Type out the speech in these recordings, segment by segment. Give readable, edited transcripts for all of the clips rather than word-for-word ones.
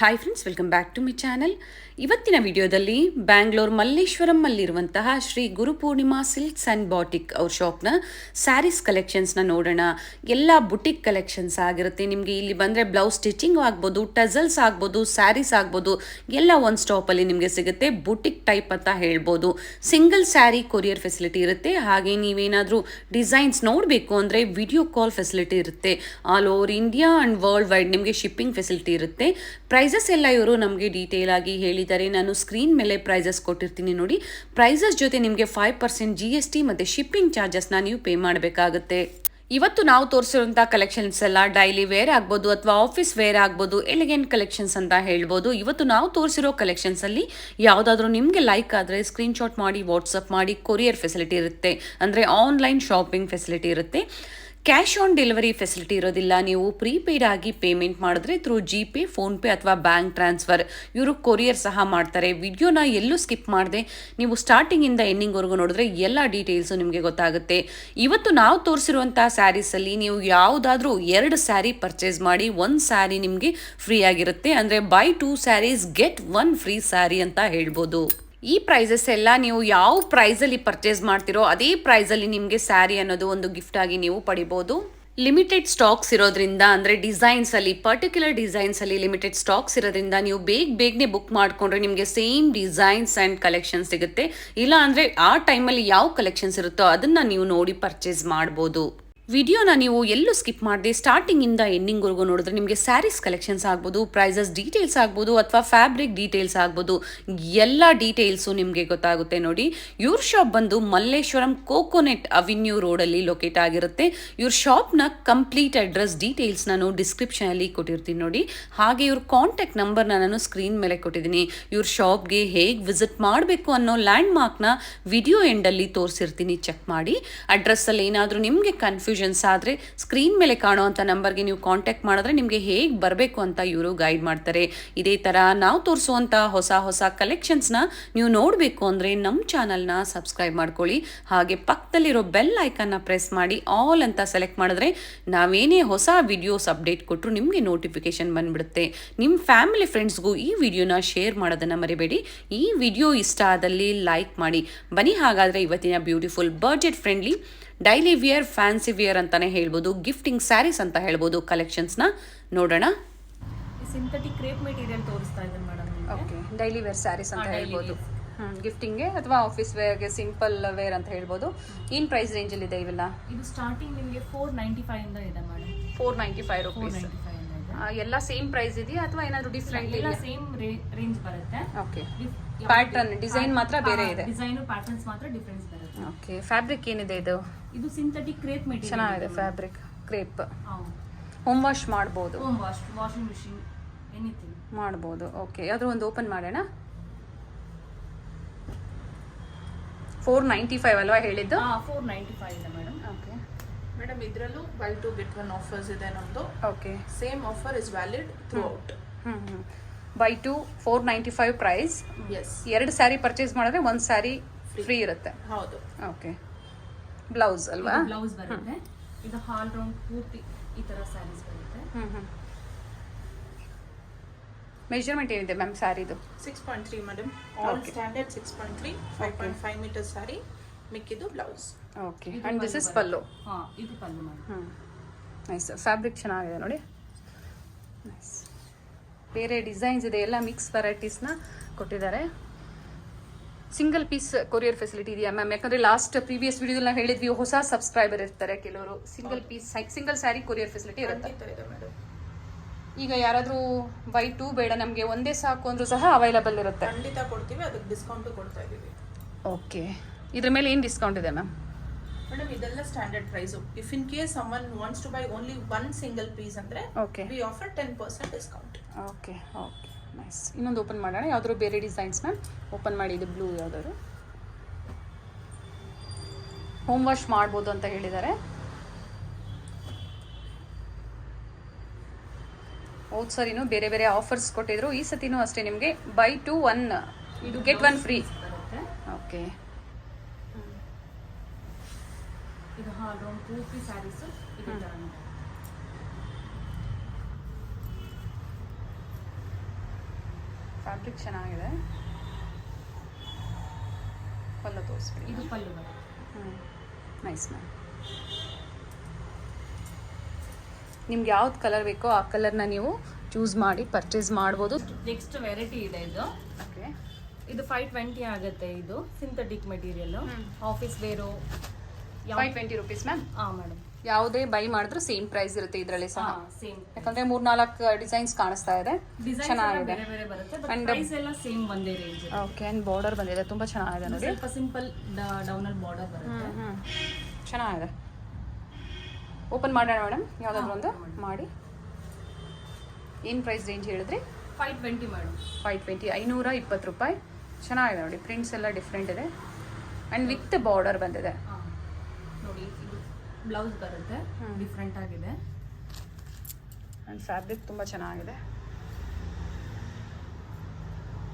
Hi friends, welcome back to my channel. ಇವತ್ತಿನ ವಿಡಿಯೋದಲ್ಲಿ ಬ್ಯಾಂಗ್ಳೂರ್ ಮಲ್ಲೇಶ್ವರಮಲ್ಲಿರುವಂತಹ Shri Gurupoornima silks and boutique ಅವ್ರ ಶಾಪ್ನ ಸ್ಯಾರೀಸ್ ಕಲೆಕ್ಷನ್ಸ್ನ ನೋಡೋಣ. ಎಲ್ಲ ಬುಟಿಕ್ ಕಲೆಕ್ಷನ್ಸ್ ಆಗಿರುತ್ತೆ. ನಿಮಗೆ ಇಲ್ಲಿ ಬಂದರೆ ಬ್ಲೌಸ್ ಸ್ಟಿಚಿಂಗ್ ಆಗ್ಬೋದು, ಟಜಲ್ಸ್ ಆಗ್ಬೋದು, ಸ್ಯಾರೀಸ್ ಆಗ್ಬೋದು, ಎಲ್ಲ ಒಂದು ಸ್ಟಾಪಲ್ಲಿ ನಿಮಗೆ ಸಿಗುತ್ತೆ. ಬುಟಿಕ್ ಟೈಪ್ ಅಂತ ಹೇಳ್ಬೋದು. ಸಿಂಗಲ್ ಸ್ಯಾರಿ ಕೊರಿಯರ್ ಫೆಸಿಲಿಟಿ ಇರುತ್ತೆ. ಹಾಗೆ ನೀವೇನಾದರೂ ಡಿಸೈನ್ಸ್ ನೋಡಬೇಕು ಅಂದರೆ ವಿಡಿಯೋ ಕಾಲ್ ಫೆಸಿಲಿಟಿ ಇರುತ್ತೆ. All over India and world wide ನಿಮಗೆ ಶಿಪ್ಪಿಂಗ್ ಫೆಸಿಲಿಟಿ ಇರುತ್ತೆ. ಪ್ರೈಸಸ್ ಎಲ್ಲ ಇವರು ನಮಗೆ ಡೀಟೇಲ್ ಆಗಿ ಹೇಳಿದ್ದಾರೆ. ನಾನು ಸ್ಕ್ರೀನ್ ಮೇಲೆ ಪ್ರೈಸಸ್ ಕೊಟ್ಟಿರ್ತೀನಿ ನೋಡಿ. ಪ್ರೈಸಸ್ ಜೊತೆ ನಿಮಗೆ 5% GST ಮತ್ತು ಶಿಪ್ಪಿಂಗ್ ಚಾರ್ಜಸ್ನ ನೀವು ಪೇ ಮಾಡಬೇಕಾಗುತ್ತೆ. ಇವತ್ತು ನಾವು ತೋರಿಸಿರುವಂಥ ಕಲೆಕ್ಷನ್ಸ್ ಎಲ್ಲ ಡೈಲಿ ವೇರ್ ಆಗ್ಬೋದು ಅಥವಾ ಆಫೀಸ್ ವೇರ್ ಆಗ್ಬೋದು, ಎಲಿಗೆಂಟ್ ಕಲೆಕ್ಷನ್ಸ್ ಅಂತ ಹೇಳ್ಬೋದು. ಇವತ್ತು ನಾವು ತೋರಿಸಿರೋ ಕಲೆಕ್ಷನ್ಸಲ್ಲಿ ಯಾವುದಾದ್ರೂ ನಿಮಗೆ ಲೈಕ್ ಆದರೆ ಸ್ಕ್ರೀನ್ಶಾಟ್ ಮಾಡಿ ವಾಟ್ಸಪ್ ಮಾಡಿ. ಕೊರಿಯರ್ ಫೆಸಿಲಿಟಿ ಇರುತ್ತೆ, ಅಂದರೆ ಆನ್ಲೈನ್ ಶಾಪಿಂಗ್ ಫೆಸಿಲಿಟಿ ಇರುತ್ತೆ. ಕ್ಯಾಶ್ ಆನ್ ಡೆಲಿವರಿ ಫೆಸಿಲಿಟಿ ಇರೋದಿಲ್ಲ. ನೀವು ಪ್ರೀಪೇಯ್ಡ್ ಆಗಿ ಪೇಮೆಂಟ್ ಮಾಡಿದ್ರೆ ಥ್ರೂ GPay, ಫೋನ್ಪೇ ಅಥವಾ ಬ್ಯಾಂಕ್ ಟ್ರಾನ್ಸ್ಫರ್ ಇವರು ಕೊರಿಯರ್ ಸಹ ಮಾಡ್ತಾರೆ. ವಿಡಿಯೋನ ಎಲ್ಲೂ ಸ್ಕಿಪ್ ಮಾಡದೆ ನೀವು ಸ್ಟಾರ್ಟಿಂಗಿಂದ ಎಂಡಿಂಗ್ವರೆಗೂ ನೋಡಿದ್ರೆ ಎಲ್ಲ ಡೀಟೇಲ್ಸು ನಿಮಗೆ ಗೊತ್ತಾಗುತ್ತೆ. ಇವತ್ತು ನಾವು ತೋರಿಸಿರುವಂಥ ಸ್ಯಾರೀಸಲ್ಲಿ ನೀವು ಯಾವುದಾದ್ರೂ 2 ಸ್ಯಾರಿ ಪರ್ಚೇಸ್ ಮಾಡಿ 1 ಸ್ಯಾರಿ ನಿಮಗೆ ಫ್ರೀ ಆಗಿರುತ್ತೆ. ಅಂದರೆ buy 2 sarees get 1 free saree ಅಂತ ಹೇಳ್ಬೋದು. ಈ ಪ್ರೈಸಸ್ ಎಲ್ಲ ನೀವು ಯಾವ ಪ್ರೈಸಲ್ಲಿ ಪರ್ಚೇಸ್ ಮಾಡ್ತಿರೋ ಅದೇ ಪ್ರೈಸಲ್ಲಿ ನಿಮಗೆ ಸ್ಯಾರಿ ಅನ್ನೋದು ಒಂದು ಗಿಫ್ಟ್ ಆಗಿ ನೀವು ಪಡಿಬೋದು. ಲಿಮಿಟೆಡ್ ಸ್ಟಾಕ್ಸ್ ಇರೋದ್ರಿಂದ, ಅಂದರೆ ಡಿಸೈನ್ಸಲ್ಲಿ ಪರ್ಟಿಕ್ಯುಲರ್ ಡಿಸೈನ್ಸಲ್ಲಿ ಲಿಮಿಟೆಡ್ ಸ್ಟಾಕ್ಸ್ ಇರೋದ್ರಿಂದ ನೀವು ಬೇಗನೆ ಬುಕ್ ಮಾಡಿಕೊಂಡ್ರೆ ನಿಮಗೆ ಸೇಮ್ ಡಿಸೈನ್ಸ್ ಆ್ಯಂಡ್ ಕಲೆಕ್ಷನ್ ಸಿಗುತ್ತೆ. ಇಲ್ಲ ಅಂದರೆ ಆ ಟೈಮಲ್ಲಿ ಯಾವ ಕಲೆಕ್ಷನ್ಸ್ ಇರುತ್ತೋ ಅದನ್ನು ನೀವು ನೋಡಿ ಪರ್ಚೇಸ್ ಮಾಡ್ಬೋದು. ವಿಡಿಯೋನ ನೀವು ಎಲ್ಲೂ ಸ್ಕಿಪ್ ಮಾಡದೆ ಸ್ಟಾರ್ಟಿಂಗಿಂದ ಎಂಡಿಂಗ್ವರೆಗೂ ನೋಡಿದ್ರೆ ನಿಮಗೆ ಸ್ಯಾರೀಸ್ ಕಲೆಕ್ಷನ್ಸ್ ಆಗ್ಬೋದು, ಪ್ರೈಸಸ್ ಡೀಟೇಲ್ಸ್ ಆಗ್ಬೋದು ಅಥವಾ ಫ್ಯಾಬ್ರಿಕ್ ಡೀಟೇಲ್ಸ್ ಆಗ್ಬೋದು, ಎಲ್ಲ ಡೀಟೇಲ್ಸು ನಿಮಗೆ ಗೊತ್ತಾಗುತ್ತೆ ನೋಡಿ. ಇವ್ರ ಶಾಪ್ ಬಂದು ಮಲ್ಲೇಶ್ವರಂ ಕೋಕೋನೆಟ್ ಅವೆನ್ಯೂ ರೋಡಲ್ಲಿ ಲೊಕೇಟ್ ಆಗಿರುತ್ತೆ. ಇವ್ರ ಶಾಪ್ನ ಕಂಪ್ಲೀಟ್ ಅಡ್ರೆಸ್ ಡೀಟೇಲ್ಸ್ ನಾನು ಡಿಸ್ಕ್ರಿಪ್ಷನಲ್ಲಿ ಕೊಟ್ಟಿರ್ತೀನಿ ನೋಡಿ. ಹಾಗೆ ಇವ್ರ ಕಾಂಟ್ಯಾಕ್ಟ್ ನಂಬರ್ನ ನಾನು ಸ್ಕ್ರೀನ್ ಮೇಲೆ ಕೊಟ್ಟಿದ್ದೀನಿ. ಇವ್ರ ಶಾಪ್ಗೆ ಹೇಗೆ ವಿಸಿಟ್ ಮಾಡಬೇಕು ಅನ್ನೋ ಲ್ಯಾಂಡ್ ಮಾರ್ಕ್ನ ವಿಡಿಯೋ ಎಂಡಲ್ಲಿ ತೋರಿಸಿರ್ತೀನಿ, ಚೆಕ್ ಮಾಡಿ. ಅಡ್ರೆಸ್ಸಲ್ಲಿ ಏನಾದರೂ ನಿಮಗೆ ಕನ್ಫ್ಯೂಷನ್ಸ್ ಆದರೆ ಸ್ಕ್ರೀನ್ ಮೇಲೆ ಕಾಣುವಂಥ ನಂಬರ್ಗೆ ನೀವು ಕಾಂಟ್ಯಾಕ್ಟ್ ಮಾಡಿದ್ರೆ ನಿಮಗೆ ಹೇಗೆ ಬರಬೇಕು ಅಂತ ಇವರು ಗೈಡ್ ಮಾಡ್ತಾರೆ. ಇದೇ ಥರ ನಾವು ತೋರಿಸುವಂಥ ಹೊಸ ಕಲೆಕ್ಷನ್ಸ್ನ ನೀವು ನೋಡಬೇಕು ಅಂದರೆ ನಮ್ಮ ಚಾನಲ್ನ ಸಬ್ಸ್ಕ್ರೈಬ್ ಮಾಡ್ಕೊಳ್ಳಿ. ಹಾಗೆ ಪಕ್ಕದಲ್ಲಿರೋ ಬೆಲ್ ಐಕನ್ನ ಪ್ರೆಸ್ ಮಾಡಿ ಆಲ್ ಅಂತ ಸೆಲೆಕ್ಟ್ ಮಾಡಿದ್ರೆ ನಾವೇನೇ ಹೊಸ ವಿಡಿಯೋಸ್ ಅಪ್ಡೇಟ್ ಕೊಟ್ಟರು ನಿಮಗೆ ನೋಟಿಫಿಕೇಶನ್ ಬಂದುಬಿಡುತ್ತೆ. ನಿಮ್ಮ ಫ್ಯಾಮಿಲಿ ಫ್ರೆಂಡ್ಸ್ಗೂ ಈ ವಿಡಿಯೋನ ಶೇರ್ ಮಾಡೋದನ್ನು ಮರಿಬೇಡಿ. ಈ ವಿಡಿಯೋ ಇಷ್ಟ ಆದಲ್ಲಿ ಲೈಕ್ ಮಾಡಿ. ಬನ್ನಿ ಹಾಗಾದರೆ ಇವತ್ತಿನ beautiful budget friendly daily wear, fancy wear ಅಂತಾನೆ ಹೇಳ್ಬೋದು, ಗಿಫ್ಟಿಂಗ್ ಸ್ಯಾರೀಸ್ ಅಂತ ಹೇಳ್ಬೋದು ಕಲೆಕ್ಷನ್ಸ್ನ ನೋಡೋಣ. ಸಿಂಥೆಟಿಕ್ ಕ್ರೇಪ್ ಮೆಟೀರಿಯಲ್ ತೋರಿಸ್ತಾ ಇದ್ದೀನಿ madam. Okay, daily wear sarees ಅಂತ ಹೇಳ್ಬೋದು. ಗಿಫ್ಟಿಂಗ್ಗೆ ಅಥವಾ ಆಫೀಸ್ ವೇರ್ಗೆ ಸಿಂಪಲ್ ವೇರ್ ಅಂತ ಹೇಳ್ಬೋದು. ಏನು ಪ್ರೈಸ್ ರೇಂಜಲ್ಲಿ ಇದೆ ಇವೆಲ್ಲ? ಇದು ಸ್ಟಾರ್ಟಿಂಗ್ ನಿಮಗೆ 495 ಇಂದ ಇದೆ ಮೇಡಮ್. 495 ರುಪೀಸ್. ಎಲ್ಲ ಸೇಮ್ ಪ್ರೈಸ್ ಇದೆಯಾ ಅಥವಾ ಏನಾದರೂ ಡಿಫ್ರೆಂಟ್? ಎಲ್ಲ ಸೇಮ್ ರೇಂಜ್ ಬರುತ್ತೆ. ಓಕೆ, ಪ್ಯಾಟರ್ನ್ ಡಿಸೈನ್ ಮಾತ್ರ ಬೇರೆ ಇದೆ. ಡಿಸೈನ್ ಪ್ಯಾಟರ್ನ್ಸ್ ಮಾತ್ರ ಡಿಫರೆನ್ಸ್ ಬರುತ್ತೆ. ಓಕೆ, ಫ್ಯಾಬ್ರಿಕ್ ಏನಿದೆ ಇದು? ಇದು ಸಿಂಥೆಟಿಕ್ ಕ್ರೇಪ್ ಮೆಟೀರಿಯಲ್. ಚೆನ್ನಾಗಿದೆ ಫ್ಯಾಬ್ರಿಕ್. ಕ್ರೇಪ್ ಹೋಮ್ ವಾಶ್ ಮಾಡ್ಬೋದು. Home wash, washing machine, anything ಮಾಡ್ಬೋದು. ಓಕೆ, ಯಾವ್ದಾದ್ರು ಒಂದು ಓಪನ್ ಮಾಡೋಣ. 495 ಅಲ್ವಾ ಹೇಳಿದ್ದು? 495 ಇದೆ ಮೇಡಮ್. ಓಕೆ ಮೇಡಮ್, ಇದರಲ್ಲೂ ಬೈ 2 get 1 ಆಫರ್ಸ್ ಇದೆ ನಮ್ಮದು. Okay, same offer is valid throughout. Buy 2 495 price. Yes, 2 saree purchase ಮಾಡಿದ್ರೆ 1 ಸ್ಯಾರಿ ಫ್ರೀ ಇರುತ್ತೆ. ಹೌದು. ಓಕೆ, ಬ್ಲೌಸ್ ಅಲ್ವಾ? ಬ್ಲೌಸ್ ಬರುತ್ತೆ. ಇದು ಹಾಲ್ ರೌಂಡ್ ಪೂರ್ತಿ ಈ ತರ ಸ್ಯಾರೀಸ್ ಬರುತ್ತೆ. ಮೆಜರ್ಮೆಂಟ್ ಏನಿದೆ ಮ್ಯಾಮ್ ಸ್ಯಾರಿದು? 6.3 madam. All standard 6.3, 5.5 metre saree, ಮಿಕ್ಕಿದ್ದು blouse. Okay, and this is pallu. ಇದು ಪಲ್ಲು ಮೇಡಮ್. ನೈಸ್, ಫ್ಯಾಬ್ರಿಕ್ ಚೆನ್ನಾಗಿದೆ ನೋಡಿ. ನೈಸ್, ಬೇರೆ ಡಿಸೈನ್ಸ್ ಇದೆ, ಎಲ್ಲ ಮಿಕ್ಸ್ ವೆರೈಟೀಸ್ನ ಕೊಟ್ಟಿದ್ದಾರೆ. ಸಿಂಗಲ್ ಪೀಸ್ ಕೊರಿಯರ್ ಫೆಸಿಲಿಟಿ ಇದೆಯಾ ಮ್ಯಾಮ್? ಯಾಕಂದರೆ ಲಾಸ್ಟ್ ಪ್ರೀವಿಯಸ್ ವಿಡಿಯೋದಲ್ಲಿ ನಾವು ಹೇಳಿದ್ವಿ ಹೊಸ ಸಬ್ಸ್ಕ್ರೈಬರ್ ಇರ್ತಾರೆ ಕೆಲವರು. ಸಿಂಗಲ್ ಸ್ಯಾರಿ ಕೊರಿಯರ್ ಫೆಸಿಲಿಟಿ ಇರುತ್ತೆ ಮೇಡಮ್. ಈಗ ಯಾರಾದರೂ ಬೈ 2 ಬೇಡ ನಮಗೆ ಒಂದೇ ಸಾಕು ಅಂದರೂ ಸಹ ಅವೈಲಬಲ್ ಇರುತ್ತೆ. ಖಂಡಿತ ಕೊಡ್ತೀವಿ, ಅದಕ್ಕೆ ಡಿಸ್ಕೌಂಟು ಕೊಡ್ತಾ ಇದ್ದೀವಿ. ಓಕೆ, ಇದ್ರ ಮೇಲೆ ಏನು ಡಿಸ್ಕೌಂಟ್ ಇದೆ ಮ್ಯಾಮ್? ಮೇಡಮ್, ಇದೆಲ್ಲ standard price. If in case someone wants to buy only 1 single piece ಅಂದರೆ we offer 10% discount. Okay okay, nice. ಇನ್ನೊಂದು ಓಪನ್ ಮಾಡೋಣ. ಯಾವ್ದಾದ್ರು ಬೇರೆ ಡಿಸೈನ್ಸ್ನ ಓಪನ್ ಮಾಡಿ. ಇದು ಬ್ಲೂ ಯಾವ್ದಾದ್ರು ಹೋಮ್ ವಾಶ್ ಮಾಡ್ಬೋದು ಅಂತ ಹೇಳಿದ್ದಾರೆ. ಹೋದ್ ಸರಿನೂ ಬೇರೆ ಬೇರೆ ಆಫರ್ಸ್ ಕೊಟ್ಟಿದ್ರು, ಈ ಸತಿನೂ ಅಷ್ಟೇ. ನಿಮಗೆ ಬೈ 2 1 get 1 ಫ್ರೀ. ಓಕೆ, ಇದು ಹಾಲ್ ರೌಂಡ್ ಪೂರ್ತಿ ಸ್ಯಾರೀಸ್ ಇದೇ ತರ. ಫ್ಯಾಬ್ರಿಕ್ ಚೆನ್ನಾಗಿದೆ. ಪಲ್ಲು ತೋರಿಸ್ಬಿಡಿ. ಇದು ಪಲ್ಲು ಬರುತ್ತೆ. Nice ma'am. ನಿಮ್ಗೆ ಯಾವ್ದು ಕಲರ್ ಬೇಕೋ ಆ ಕಲರ್ನ ನೀವು ಚೂಸ್ ಮಾಡಿ ಪರ್ಚೇಸ್ ಮಾಡ್ಬೋದು. ನೆಕ್ಸ್ಟ್ ವೆರೈಟಿ ಇದೆ ಇದು. ಓಕೆ, ಇದು 520 ಆಗುತ್ತೆ. ಇದು synthetic material, office wear. 520 rupees ma'am. Madam, ಯಾವುದೇ ಬೈ ಮಾಡಿದ್ರು ಸೇಮ್ ಪ್ರೈಸ್ ಇರುತ್ತೆ ಇದರಲ್ಲಿ ಸಹ. ಸೇಮ್. ಯಾಕಂದ್ರೆ 3-4 ಡಿಸೈನ್ಸ್ ಕಾಣಿಸ್ತಾ ಇದೆ, ಚೆನ್ನಾಗಿದೆ. ಬೇರೆ ಬೇರೆ ಬರುತ್ತೆ, ಬಟ್ And ಪ್ರೈಸ್ ಎಲ್ಲ ಸೇಮ್ ಒಂದೇ ರೇಂಜ್. ಓಕೆ, ಅಂಡ್ ಬಾರ್ಡರ್ ಬಂದಿದೆ, ತುಂಬಾ ಚೆನ್ನಾಗಿದೆ ನೋಡಿ. ಸ್ವಲ್ಪ ಸಿಂಪಲ್ ಡೌನಲ್ ಬಾರ್ಡರ್ ಬರುತ್ತೆ. ಚೆನ್ನಾಗಿದೆ. ಓಪನ್ ಮಾಡೋಣ ಮೇಡಮ್, ಯಾವುದಾದ್ರು ಒಂದು ಮಾಡಿ. ಏನು ಪ್ರೈಸ್ ರೇಂಜ್ ಹೇಳಿದ್ರಿ? 520 ಮೇಡಮ್. 520, 520 ರೂಪಾಯಿ. ಚೆನ್ನಾಗಿದೆ ನೋಡಿ, ಪ್ರಿಂಟ್ಸ್ ಎಲ್ಲ ಡಿಫ್ರೆಂಟ್ ಇದೆ ಆ್ಯಂಡ್ ವಿತ್ ಬಾರ್ಡರ್ ಬಂದಿದೆ. ನೋಡಿ, ಇದು ಬ್ಲೌಸ್ ಬರುತ್ತೆ, ಡಿಫ್ರೆಂಟ್ ಆಗಿದೆ. ಆ್ಯಂಡ್ ಫ್ಯಾಬ್ರಿಕ್ ತುಂಬ ಚೆನ್ನಾಗಿದೆ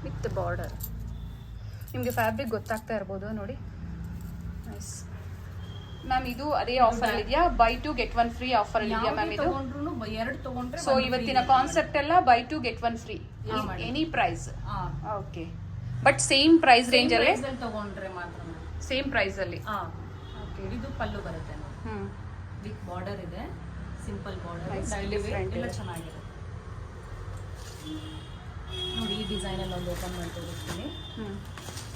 ವಿತ್ ಬಾರ್ಡರ್. ನಿಮಗೆ ಫ್ಯಾಬ್ರಿಕ್ ಗೊತ್ತಾಗ್ತಾ ಇರ್ಬೋದು ನೋಡಿ. Nice ma'am. ಇದು ಅದೇ ಆಫರ್ ಇದೆಯಾ? ಬೈ 2 get 1 ಫ್ರೀ ಆಫರ್ ಇದೆಯಾ ಮ್ಯಾಮ್ ಇದು? ಎರಡು ತಗೊಂಡ್ರೆ ಸೊ ಇವತ್ತಿನ ಕಾನ್ಸೆಪ್ಟ್ ಎಲ್ಲ buy 2 get 1 free, any price. Okay, but same price range ಅಲ್ಲಿ ತಗೊಂಡ್ರೆ ಮಾತ್ರ. ಸೇಮ್ ಪ್ರೈಸ್ ಅಲ್ಲಿ. ಓಕೆ, ಇದು ಪಲ್ಲು ಬರುತ್ತೆ ವಿತ್ ಬಾರ್ಡರ್ ಇದೆ, ಸಿಂಪಲ್ ಬಾರ್ಡರ್, ಡಿಫ್ರೆಂಟ್ ಎಲ್ಲ ಚೆನ್ನಾಗಿದೆ ನೋಡಿ. ಈ ಡಿಸೈನ್ ಅಲ್ಲಿ ಒಂದು ಓಪನ್ ಮಾಡಿ ತೋರಿಸ್ತೀನಿ.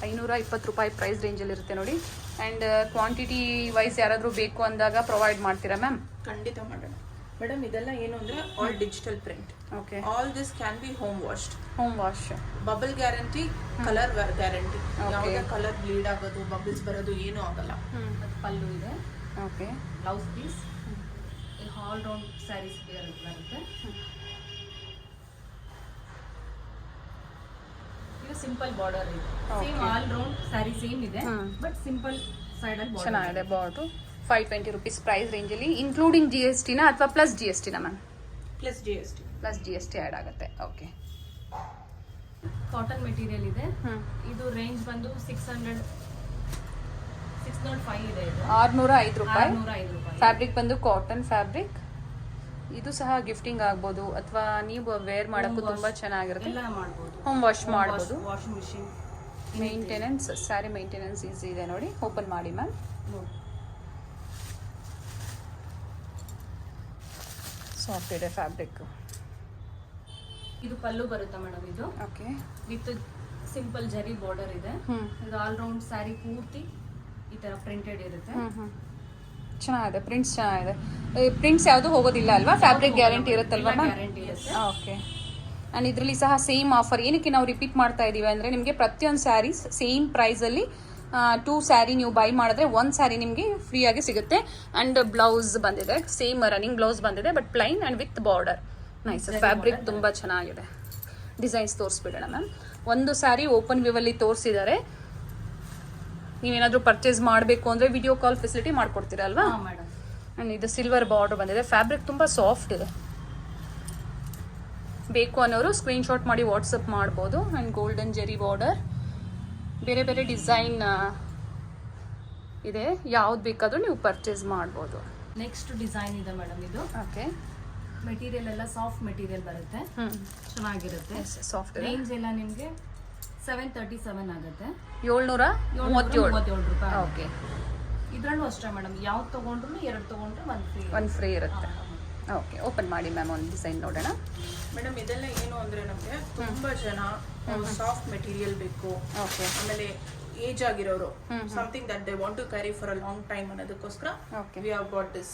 520 ರೂಪಾಯಿ ಪ್ರೈಸ್ ರೇಂಜಲ್ಲಿ ಇರುತ್ತೆ ನೋಡಿ. ಆ್ಯಂಡ್ ಕ್ವಾಂಟಿಟಿ ವೈಸ್ ಯಾರಾದರೂ ಬೇಕು ಅಂದಾಗ ಪ್ರೊವೈಡ್ ಮಾಡ್ತೀರಾ ಮ್ಯಾಮ್? ಖಂಡಿತ ಮಾಡೋಣ ಮೇಡಮ್. ಇದೆಲ್ಲ ಏನು ಅಂದ್ರೆ all digital print. Okay, all this can be home washed. Home wash, bubble guarantee, colour guarantee. ಯಾವುದೇ ಕಲರ್ ಬ್ಲೀಡ್ ಆಗೋದು, ಬಬಲ್ಸ್ ಬರೋದು ಏನೂ ಆಗಲ್ಲ. ಅದು ಪಲ್ಲು ಇದೆ. Okay, blouse piece. All round sarees ಬರುತ್ತೆ. ಇದು ಸಿಂಪಲ್ ಬಾರ್ಡರ್ ಇದೆ. Same all round saree same ಇದೆ, ಬಟ್ ಸಿಂಪಲ್ ಸೈಡ್ ಅಲ್ಲಿ ಚೆನ್ನಾಗಿದೆ ಬಾರ್ಡ್ರು. 520 ರುಪೀಸ್ ಪ್ರೈಸ್ ರೇಂಜಲ್ಲಿ, ಇನ್ಕ್ಲೂಡಿಂಗ್ GST ನ ಅಥವಾ ಪ್ಲಸ್ GST ನ ma'am? Plus GST. Plus GST add ಆಗುತ್ತೆ. ಓಕೆ, ಕಾಟನ್ ಮೆಟೀರಿಯಲ್ ಇದೆ. ಇದು ರೇಂಜ್ ಬಂದು 605 ಇದೆ. ಇದು 605 ರೂಪಾಯಿ. 605 ರೂಪಾಯಿ. ಫ್ಯಾಬ್ರಿಕ್ ಬಂದು ಕಾಟನ್ ಫ್ಯಾಬ್ರಿಕ್. ಇದು ಸಹ ಗಿಫ್ಟಿಂಗ್ ಆಗ್ಬೋದು ಅಥವಾ ನೀವು ವೇರ್ ಮಾಡೋಕ್ಕೂ ತುಂಬಾ ಚೆನ್ನಾಗಿರುತ್ತೆ. ಎಲ್ಲ ಮಾಡ್ಬೋದು, ಹೋಮ್ ವಾಶ್ ಮಾಡ್ಬೋದು. Washing machine maintenance, sari maintenance easy ಇದೆ ನೋಡಿ. ಓಪನ್ ಮಾಡಿ ಮ್ಯಾಮ್. ಸಾಫ್ಟ್ ಇದೆ ಫ್ಯಾಬ್ರಿಕ್. ಇದು ಪಲ್ಲು ಬರುತ್ತೆ ಮೇಡಮ್. ಇದು ಓಕೆ, ವಿತ್ ಸಿಂಪಲ್ ಜರಿ ಬಾರ್ಡರ್ ಇದೆ. ಇದು ಆಲ್ ರೌಂಡ್ ಸ್ಯಾರಿ ಪೂರ್ತಿ ಈ ತರ ಪ್ರಿಂಟೆಡ್ ಇರುತ್ತೆ. ಚೆನ್ನಾಗಿದೆ, ಪ್ರಿಂಟ್ಸ್ ಚೆನ್ನಾಗಿದೆ. ಪ್ರಿಂಟ್ಸ್ ಯಾವುದು ಹೋಗೋದಿಲ್ಲ ಅಲ್ವಾ? ಫ್ಯಾಬ್ರಿಕ್ ಗ್ಯಾರಂಟಿ ಇರುತ್ತಲ್ವಾ ಮ್ಯಾಮ್? ಗ್ಯಾರಂಟಿ ಇರುತ್ತೆ. ಓಕೆ, ಆ್ಯಂಡ್ ಇದರಲ್ಲಿ ಸಹ ಸೇಮ್ ಆಫರ್. ಏನಕ್ಕೆ ನಾವು ರಿಪೀಟ್ ಮಾಡ್ತಾ ಇದ್ದೀವಿ ಅಂದರೆ, ನಿಮಗೆ ಪ್ರತಿಯೊಂದು ಸ್ಯಾರೀಸ್ ಸೇಮ್ ಪ್ರೈಸಲ್ಲಿ 2 ಸ್ಯಾರಿ ನೀವು ಬೈ ಮಾಡಿದ್ರೆ 1 ಸ್ಯಾರಿ ನಿಮಗೆ ಫ್ರೀಯಾಗಿ ಸಿಗುತ್ತೆ. ಆ್ಯಂಡ್ ಬ್ಲೌಸ್ ಬಂದಿದೆ, ಸೇಮ್ ರನ್ನಿಂಗ್ ಬ್ಲೌಸ್ ಬಂದಿದೆ, but plain and with border. Nice, fabric ತುಂಬ ಚೆನ್ನಾಗಿದೆ. ಡಿಸೈನ್ಸ್ ತೋರಿಸ್ಬಿಡೋಣ ಮ್ಯಾಮ್. ಒಂದು ಸ್ಯಾರಿ ಓಪನ್ ವ್ಯೂವಲ್ಲಿ ತೋರಿಸಿದ್ದಾರೆ. ನೀವೇನಾದರೂ ಪರ್ಚೇಸ್ ಮಾಡಬೇಕು ಅಂದರೆ ವಿಡಿಯೋ ಕಾಲ್ ಫೆಸಿಲಿಟಿ ಮಾಡ್ಕೊಡ್ತೀರಾ ಅಲ್ವಾ? ಮೇಡಮ್. ಆ್ಯಂಡ್ ಇದು ಸಿಲ್ವರ್ ಬಾರ್ಡರ್ ಬಂದಿದೆ. ಫ್ಯಾಬ್ರಿಕ್ ತುಂಬ ಸಾಫ್ಟ್ ಇದೆ. ಬೇಕು ಅನ್ನೋರು ಸ್ಕ್ರೀನ್ಶಾಟ್ ಮಾಡಿ ವಾಟ್ಸಪ್ ಮಾಡ್ಬೋದು. ಆ್ಯಂಡ್ ಗೋಲ್ಡನ್ ಜೆರಿ ಬಾರ್ಡರ್, ಬೇರೆ ಬೇರೆ ಡಿಸೈನ್ ಇದೆ. ಯಾವ್ದು ಬೇಕಾದರೂ ನೀವು ಪರ್ಚೇಸ್ ಮಾಡ್ಬೋದು. ನೆಕ್ಸ್ಟ್ ಡಿಸೈನ್ ಇದೆ ಮೇಡಮ್. ಇದು ಓಕೆ, ಮೆಟೀರಿಯಲ್ ಎಲ್ಲ ಸಾಫ್ಟ್ ಮೆಟೀರಿಯಲ್ ಬರುತ್ತೆ, ಚೆನ್ನಾಗಿರುತ್ತೆ. ಸಾಫ್ಟ್ ರೇಂಜ್ ಎಲ್ಲ ನಿಮಗೆ 737 ಆಗುತ್ತೆ. 737 ರೂಪಾಯಿ. ಓಕೆ, ಇದ್ರಲ್ಲೂ ಅಷ್ಟೇ ಮೇಡಮ್, ಯಾವ್ದು ತಗೊಂಡ್ರು 2 ತಗೊಂಡ್ರೆ 1 ಫ್ರೀ. 1 ಫ್ರೀ ಇರುತ್ತೆ. ಓಕೆ, ಓಪನ್ ಮಾಡಿ ಮ್ಯಾಮ್, ಒಂದು ಡಿಸೈನ್ ನೋಡೋಣ. ಮೇಡಮ್, ಇದೆಲ್ಲ ಏನು ಅಂದ್ರೆ ನಮಗೆ ತುಂಬಾ ಜನ ಸಾಫ್ಟ್ ಮೆಟೀರಿಯಲ್ ಬೇಕು. ಓಕೆ, ಆಮೇಲೆ ಏಜ್ ಆಗಿರೋರು something that they want to carry for a long time ಅನ್ನೋದಕ್ಕೋಸ್ಕರ ವಿ ಹ್ಯಾವ್ ಗಾಟ್ ದಿಸ್.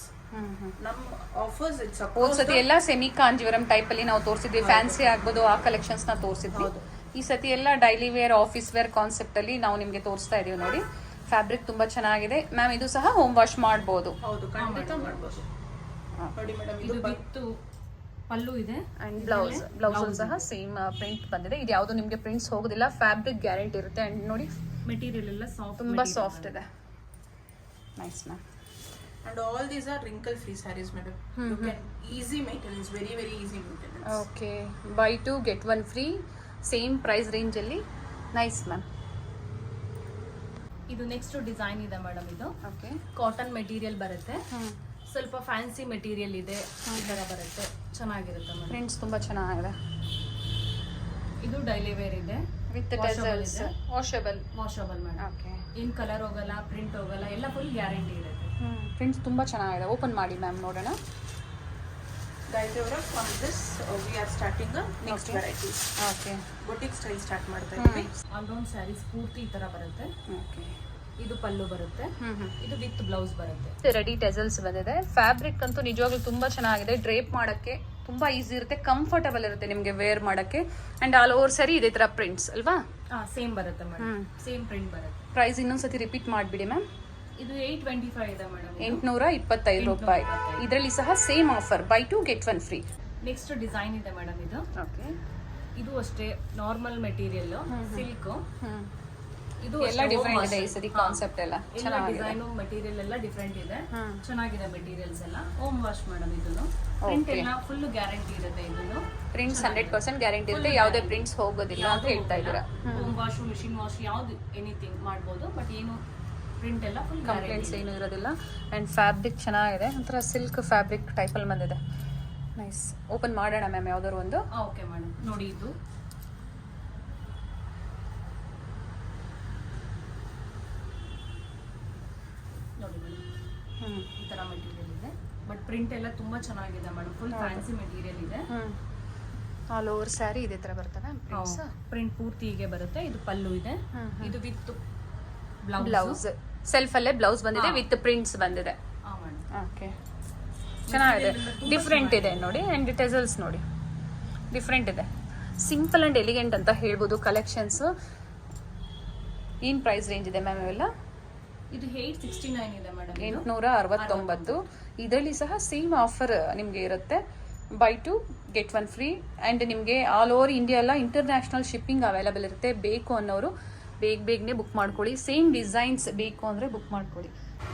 ನಮ್ಮ ಆಫರ್ಸ್ ಇಟ್ಸ್ ಸತಿ ಎಲ್ಲ ಸೆಮಿ ಕಾಂಜೀವರಂ ಟೈಪ್ ಅಲ್ಲಿ ನಾವು ತೋರಿಸಿದ್ವಿ. ಫ್ಯಾನ್ಸಿ ಆಗ್ಬೋದು, ಆ ಕಲೆಕ್ಷನ್ಸ್ ನ ತೋರಿಸಿದ್ವಿ. ಈ ಸತಿ ಎಲ್ಲ daily wear, office wear concept ಅಲ್ಲಿ ನಾವು ನಿಮಗೆ ತೋರಿಸ್ತಾ ಇದೀವಿ ನೋಡಿ. ಫ್ಯಾಬ್ರಿಕ್ ತುಂಬಾ ಚೆನ್ನಾಗಿದೆ ಮ್ಯಾಮ್. ಇದು ಸಹ ಹೋಮ್ ವಾಶ್ ಮಾಡ್ಬೋದು. ಹೌದು, ಖಂಡಿತ ಮಾಡ್ಬೋದು ನೋಡಿ ಮೇಡಮ್. ಇದು ವಿತ್ ಪಲ್ಲು ಇದೆ ಅಂಡ್ ಬ್ಲೌಸ್ ಸಹ ಸೇಮ್ ಪ್ರಿಂಟ್ ಬಂದಿದೆ. ಇದು ಯಾವುದು ನಿಮಗೆ ಪ್ರಿಂಟ್ಸ್ ಹೋಗೋದಿಲ್ಲ, ಫ್ಯಾಬ್ರಿಕ್ ಗ್ಯಾರಂಟಿ ಇರುತ್ತೆ. ಅಂಡ್ ನೋಡಿ, ಮೆಟೀರಿಯಲ್ ಎಲ್ಲ ಸಾಫ್ಟ್, ತುಂಬಾ ಸಾಫ್ಟ್ ಇದೆ. Nice ma'am. And all these are wrinkle free sarees madam. You can easy maintenance, very very easy maintenance. Okay, buy 2 get 1 free, same price range ಅಲ್ಲಿ. Nice ma'am. ಇದು next design ಇದೆ madam. ಇದು okay, cotton material ಬರುತ್ತೆ, ಸ್ವಲ್ಪ fancy material ಇದೆ, ಈ ತರ ಬರುತ್ತೆ, ಚೆನ್ನಾಗಿರುತ್ತೆ ಮೇಡಮ್. ಪ್ರಿಂಟ್ಸ್ ತುಂಬಾ ಚೆನ್ನಾಗಿದೆ. ಇದು ಡೈಲಿ ವೇರ್ ಇದೆ with tassels, washable. Madam. Okay. ಏನ್ ಕಲರ್ ಹೋಗಲ್ಲ, ಪ್ರಿಂಟ್ ಹೋಗಲ್ಲ, ಎಲ್ಲ ಫುಲ್ ಗ್ಯಾರಂಟಿ ಇರುತ್ತೆ. ಪ್ರಿಂಟ್ಸ್ ತುಂಬ ಚೆನ್ನಾಗಿದೆ. ಓಪನ್ ಮಾಡಿ ಮ್ಯಾಮ್ ನೋಡೋಣ. Guys, from this we are starting a next Okay. varieties. Okay. Boutique style start ಮಾಡ್ತಾ ಇದ್ದೀವಿ. ಆಲ್ರೌಂಡ್ ಸ್ಯಾರೀಸ್ ಪೂರ್ತಿ ಈ ತರ ಬರುತ್ತೆ. ಓಕೆ. ಇದು ಪಲ್ಲು ಬರುತ್ತೆ, ಇದು ವಿತ್ ಬ್ಲೌಸ್ ಬರುತ್ತೆ. ರೆಡಿ ಟೆಸಲ್ಸ್ ಬಂದಿದೆ. ಫ್ಯಾಬ್ರಿಕ್ ಅಂತೂ ನಿಜವಾಗ್ಲೂ ತುಂಬ ಚೆನ್ನಾಗಿದೆ. ಡ್ರೇಪ್ ಮಾಡೋಕ್ಕೆ ತುಂಬ ಈಸಿ ಇರುತ್ತೆ, ಕಂಫರ್ಟಬಲ್ ಇರುತ್ತೆ ನಿಮಗೆ ವೇರ್ ಮಾಡೋಕ್ಕೆ. ಆ್ಯಂಡ್ ಆಲ್ ಓವರ್ ಸರಿ ಇದೆ ಥರ ಪ್ರಿಂಟ್ಸ್ ಅಲ್ವಾ? ಸೇಮ್ ಬರುತ್ತೆ ಮೇಡಮ್, ಸೇಮ್ ಪ್ರಿಂಟ್ ಬರುತ್ತೆ. ಪ್ರೈಸ್ ಇನ್ನೊಂದ್ಸತಿ ರಿಪೀಟ್ ಮಾಡಿಬಿಡಿ ಮ್ಯಾಮ್. ಇದು 825 ಇದೆ ಮೇಡಮ್. 825 ರೂಪಾಯಿ. ಇದರಲ್ಲಿ ಸಹ same offer, by 2 get 1 free. Next design ಇದೆ ಮೇಡಮ್. ಇದು ಓಕೆ. ಇದು ಅಷ್ಟೇ ನಾರ್ಮಲ್ ಮೆಟೀರಿಯಲ್, ಸಿಲ್ಕ್. ಇದು ಎಲ್ಲ ಡಿಫ್ರೆಂಟ್ ಇದೆ ಈ ಸರಿ ಕಾನ್ಸೆಪ್ಟ್ ಎಲ್ಲ ಚೆನ್ನಾಗಿದೆ. ಡಿಸೈನ್ ಮೆಟೀರಿಯಲ್ ಎಲ್ಲ ಡಿಫ್ರೆಂಟ್ ಇದೆ, ಚೆನ್ನಾಗಿದೆ ಮೆಟೀರಿಯಲ್ಸ್ ಎಲ್ಲ. Home wash madam. ಇದನ್ನು ಪ್ರಿಂಟ್ ಎಲ್ಲ ಫುಲ್ ಗ್ಯಾರಂಟಿ ಇರುತ್ತೆ. ಇದನ್ನು ಪ್ರಿಂಟ್ಸ್ 100% ಗ್ಯಾರಂಟಿ ಇರುತ್ತೆ, ಯಾವುದೇ ಪ್ರಿಂಟ್ಸ್ ಹೋಗೋದಿಲ್ಲ ಅಂತ ಹೇಳ್ತಾ ಇದ್ದೀರಾ. ಹೋಮ್ ವಾಶ್, ಮಿಷಿನ್ ವಾಶ್, ಯಾವ್ದು ಎನಿಥಿಂಗ್ ಮಾಡ್ಬೋದು, ಬಟ್ ಏನು ಪ್ರಿಂಟ್ ಎಲ್ಲ ಫುಲ್ ಕಂಪ್ಲೇಂಟ್ಸ್ ಏನು ಇರೋದಿಲ್ಲ. ಆ್ಯಂಡ್ ಫ್ಯಾಬ್ರಿಕ್ ಚೆನ್ನಾಗಿದೆ, ಒಂಥರ ಸಿಲ್ಕ್ ಫ್ಯಾಬ್ರಿಕ್ ಟೈಪಲ್ಲಿ ಬಂದಿದೆ. ನೈಸ್. ಓಪನ್ ಮಾಡೋಣ ಮ್ಯಾಮ್ ಯಾವ್ದಾದ್ರು ಒಂದು. Okay madam. ನೋಡಿ ಇದು ನೋಡಿ ಮೇಡಮ್, ಈ ತರ ಮೆಟೀರಿಯಲ್ ಇದೆ, ಬಟ್ ಪ್ರಿಂಟ್ ಎಲ್ಲ ತುಂಬಾ ಚೆನ್ನಾಗಿದೆ ಮೇಡಮ್. ಫುಲ್ ಫ್ಯಾನ್ಸಿ ಮೆಟೀರಿಯಲ್ ಇದೆ. ಆಲ್ ಓವರ್ ಸ್ಯಾರಿ ಇದೇ ಥರ ಬರ್ತವೆ ಪ್ರಿಂಟ್ಸ್. ಪ್ರಿಂಟ್ ಪೂರ್ತಿ ಹೀಗೆ ಬರುತ್ತೆ. ಇದು ಪಲ್ಲು ಇದೆ, ಇದು ವಿತ್ ಬ್ಲೌಸ್. ಸೆಲ್ಫಲ್ಲೇ ಬ್ಲೌಸ್ ಬಂದಿದೆ, ವಿತ್ ಪ್ರಿಂಟ್ಸ್ ಬಂದಿದೆ. ಓಕೆ, ಚೆನ್ನಾಗಿದೆ. ಡಿಫ್ರೆಂಟ್ ಇದೆ ನೋಡಿ. ಆ್ಯಂಡ್ ಟೆಸಲ್ಸ್ ನೋಡಿ, ಡಿಫ್ರೆಂಟ್ ಇದೆ. ಸಿಂಪಲ್ ಆ್ಯಂಡ್ ಎಲಿಗೆಂಟ್ ಅಂತ ಹೇಳ್ಬೋದು ಕಲೆಕ್ಷನ್ಸ್. ಏನು ಪ್ರೈಸ್ ರೇಂಜ್ ಇದೆ ಮ್ಯಾಮ್ ಇವೆಲ್ಲ? ಇದು 869 ಇದೆ ಮೇಡಮ್. 869. ಇದರಲ್ಲಿ ಸಹ ಸೇಮ್ ಆಫರ್ ನಿಮಗೆ ಇರುತ್ತೆ, ಬೈ 2 get 1 ಫ್ರೀ. ಆ್ಯಂಡ್ ನಿಮಗೆ ಆಲ್ ಓವರ್ ಇಂಡಿಯಾ ಎಲ್ಲ ಇಂಟರ್ನ್ಯಾಷನಲ್ ಶಿಪ್ಪಿಂಗ್ ಅವೈಲಬಲ್ ಇರುತ್ತೆ. ಬೇಕು ಅನ್ನೋರು ಬೇಗನೆ ಬುಕ್ ಮಾಡ್ಕೊಳ್ಳಿ. ಸೇಮ್ ಡಿಸೈನ್ಸ್ ಬೇಕು ಅಂದರೆ ಬುಕ್ ಮಾಡ್ಕೊಳ್ಳಿ.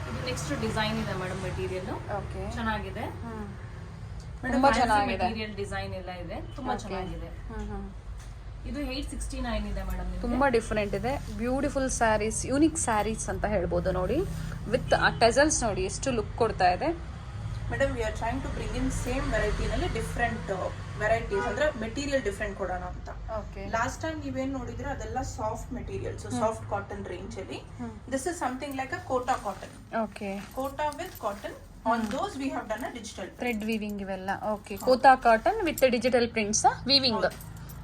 ಇದು ನೆಕ್ಸ್ಟ್ ಡಿಸೈನ್ ಇದೆ ಮೇಡಮ್. ಮೆಟೀರಿಯಲ್ ಓಕೆ, ಚೆನ್ನಾಗಿದೆ, ತುಂಬಾ ಚೆನ್ನಾಗಿದೆ. ಮೆಟೀರಿಯಲ್ ಡಿಸೈನ್ ಎಲ್ಲ ಇದೆ, ತುಂಬಾ ಚೆನ್ನಾಗಿದೆ. ಇದು 869 ಇದೆ ಮೇಡಮ್. ತುಂಬಾ ಡಿಫ್ರೆಂಟ್ ಇದೆ. ಬ್ಯೂಟಿಫುಲ್ ಸ್ಯಾರೀಸ್, ಯೂನಿಕ್ ಸ್ಯಾರೀಸ್ ಅಂತ ಹೇಳ್ಬೋದು ನೋಡಿ. ವಿತ್ ಟೆಸಲ್ಸ್ ನೋಡಿ ಎಷ್ಟು ಲುಕ್ ಕೊಡ್ತಾ ಇದೆ. Madam, we are trying to bring in same ವೆರೈಟಿನಲ್ಲಿ ಡಿಫ್ರೆಂಟ್ ವೆರೈಟೀಸ್, ಅಂದ್ರೆ ಮೆಟೀರಿಯಲ್ ಡಿಫ್ರೆಂಟ್ ಕೊಡೋಣ ಅಂತ. ಓಕೆ. ಲಾಸ್ಟ್ ಟೈಮ್ ನೀವೇನ್ ನೋಡಿದ್ರೆ ಅದೆಲ್ಲ soft materials, soft cotton range ಅಲ್ಲಿ. This is something like a Kota cotton. Okay. Kota with cotton. On those we have done a digital thread weaving ಇವೆಲ್ಲ. Okay, Kota cotton with digital prints. Weaving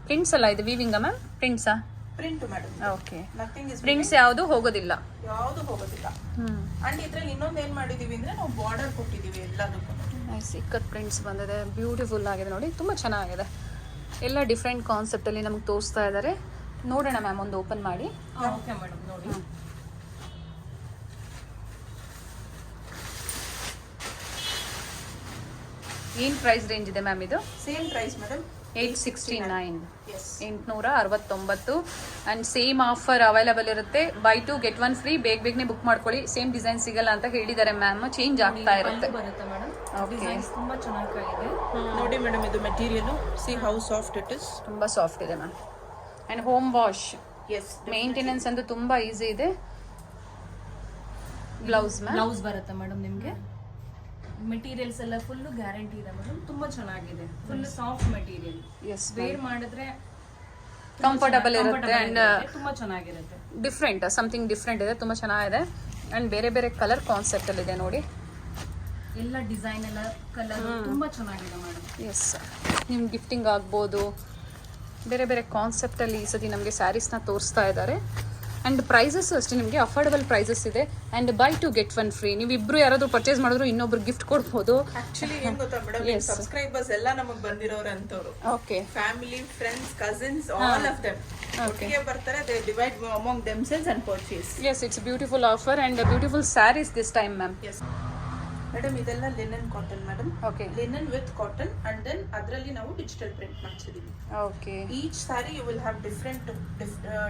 prints ಅಲ್ಲ, ಇದು weaving ma'am. ಪ್ರಿಂಟ್ಸಾ? Print madam. Okay. Nothing is prints ಯಾವುದು ಹೋಗೋದಿಲ್ಲ. ಯಾವುದು ಹೋಗೋದಿಲ್ಲ. And ಇದ್ರಲ್ಲಿ ಇನ್ನೊಂದು ಏನ್ ಮಾಡಿದೀವಿ ಅಂದ್ರೆ ನಾವು ಬಾರ್ಡರ್ ಕೊಟ್ಟಿದೀವಿ ಎಲ್ಲದಕ್ಕೂ. ಸಿಕ್ಕತ್ ಪ್ರಿಂಟ್ಸ್ ಬಂದಿದೆ, ಬ್ಯೂಟಿಫುಲ್ ಆಗಿದೆ ನೋಡಿ, ತುಂಬ ಚೆನ್ನಾಗಿದೆ. ಎಲ್ಲ ಡಿಫ್ರೆಂಟ್ ಕಾನ್ಸೆಪ್ಟಲ್ಲಿ ನಮ್ಗೆ ತೋರಿಸ್ತಾ ಇದ್ದಾರೆ. ನೋಡೋಣ ಮ್ಯಾಮ್, ಒಂದು ಓಪನ್ ಮಾಡಿ. Okay madam. ನೋಡಿ ಏನು ಪ್ರೈಸ್ ರೇಂಜ್ ಇದೆ ಮ್ಯಾಮ್ ಇದು? Same price madam, 869. Yes. 869. And same offer available ಇರುತ್ತೆ, ಬೈ 2 get 1 ಫ್ರೀ. ಬೇಗನೆ ಬುಕ್ ಮಾಡ್ಕೊಳ್ಳಿ. ಸೇಮ್ ಡಿಸೈನ್ ಸಿಗಲ್ಲ ಅಂತ ಹೇಳಿದ್ದಾರೆ ಮ್ಯಾಮ್, ಚೇಂಜ್ ಆಗ್ತಾ ಇರುತ್ತೆ. ಬರುತ್ತೆ ಮೇಡಮ್. ಓಕೆ. ಡಿಸೈನ್ಸ್ ತುಂಬಾ ಚೆನ್ನಾಗಿದೆ. ನೋಡಿ ಮೇಡಮ್, ಇದು material see how soft it is. ತುಂಬ ಸಾಫ್ಟ್ ಇದೆ ma'am. And home wash, yes, maintenance ಅಂತೂ ತುಂಬ ಈಸಿ ಇದೆ. ಬ್ಲೌಸ್ ಮ್ಯಾಮ್, ಬ್ಲೌಸ್ ಬರುತ್ತೆ ಮೇಡಮ್ ನಿಮಗೆ. ಮೆಟೀರಿಯಲ್ಸ್ ಎಲ್ಲ ಫುಲ್ ಗ್ಯಾರಂಟಿ ಇದೆ ಮೇಡಮ್. ತುಂಬಾ ಚೆನ್ನಾಗಿದೆ, full soft material. Yes, wear ಮಾಡಿದ್ರೆ ಕಂಫರ್ಟಬಲ್ ಇರುತ್ತೆ. ಆ್ಯಂಡ್ ತುಂಬಾ ಚೆನ್ನಾಗಿರುತ್ತೆ. ಡಿಫ್ರೆಂಟ್, ಸಮಥಿಂಗ್ ಡಿಫ್ರೆಂಟ್ ಇದೆ, ತುಂಬ ಚೆನ್ನಾಗಿದೆ. ಆ್ಯಂಡ್ ಬೇರೆ ಬೇರೆ ಕಲರ್ ಕಾನ್ಸೆಪ್ಟಲ್ಲಿದೆ ನೋಡಿ. ಎಲ್ಲ ಡಿಸೈನ್ ಎಲ್ಲ ಕಲರ್ ತುಂಬಾ ಚೆನ್ನಾಗಿದೆ ಮೇಡಮ್. ಎಸ್, ನಿಮ್ಮ ಗಿಫ್ಟಿಂಗ್ ಆಗ್ಬೋದು. ಬೇರೆ ಬೇರೆ ಕಾನ್ಸೆಪ್ಟಲ್ಲಿ ಈ ಸತಿ ನಮಗೆ ಸ್ಯಾರೀಸ್ನ ತೋರಿಸ್ತಾ ಇದ್ದಾರೆ. ಆ್ಯಂಡ್ ಪ್ರೈಸಸ್ ಅಷ್ಟೇ ನಿಮಗೆ ಅಫೋರ್ಡಬಲ್ ಪ್ರೈಸಸ್ ಇದೆ. And by 2 get 1 free. ನೀವು ಇಬ್ಬರು ಯಾರಾದರೂ ಪರ್ಚೇಸ್ ಮಾಡಿದ್ರು ಇನ್ನೊಬ್ರು ಗಿಫ್ಟ್ ಕೊಡ್ಬೋದು. ಆಕ್ಚುಲಿ ಏನ್ ಗೊತ್ತಾ ಮೇಡಮ್, ಸಬ್ಸ್ಕ್ರೈಬರ್ಸ್ ಎಲ್ಲ ನಮಗೆ ಬಂದಿರೋರು ಅಂತವ್ರು. Okay. Family, friends, cousins, all of them ಒಟ್ಟಿಗೆ ಬರ್ತಾರೆ. They divide among themselves and purchase. Yes, it's beautiful offer and beautiful sarees this time ma'am. Yes madam, ಇದೆಲ್ಲ linen cotton madam. Okay. Linen with cotton and then ಅದರಲ್ಲಿ ನಾವು digital print ಮಾಡ್ಸಿದೀವಿ. Okay. Each saree you will have different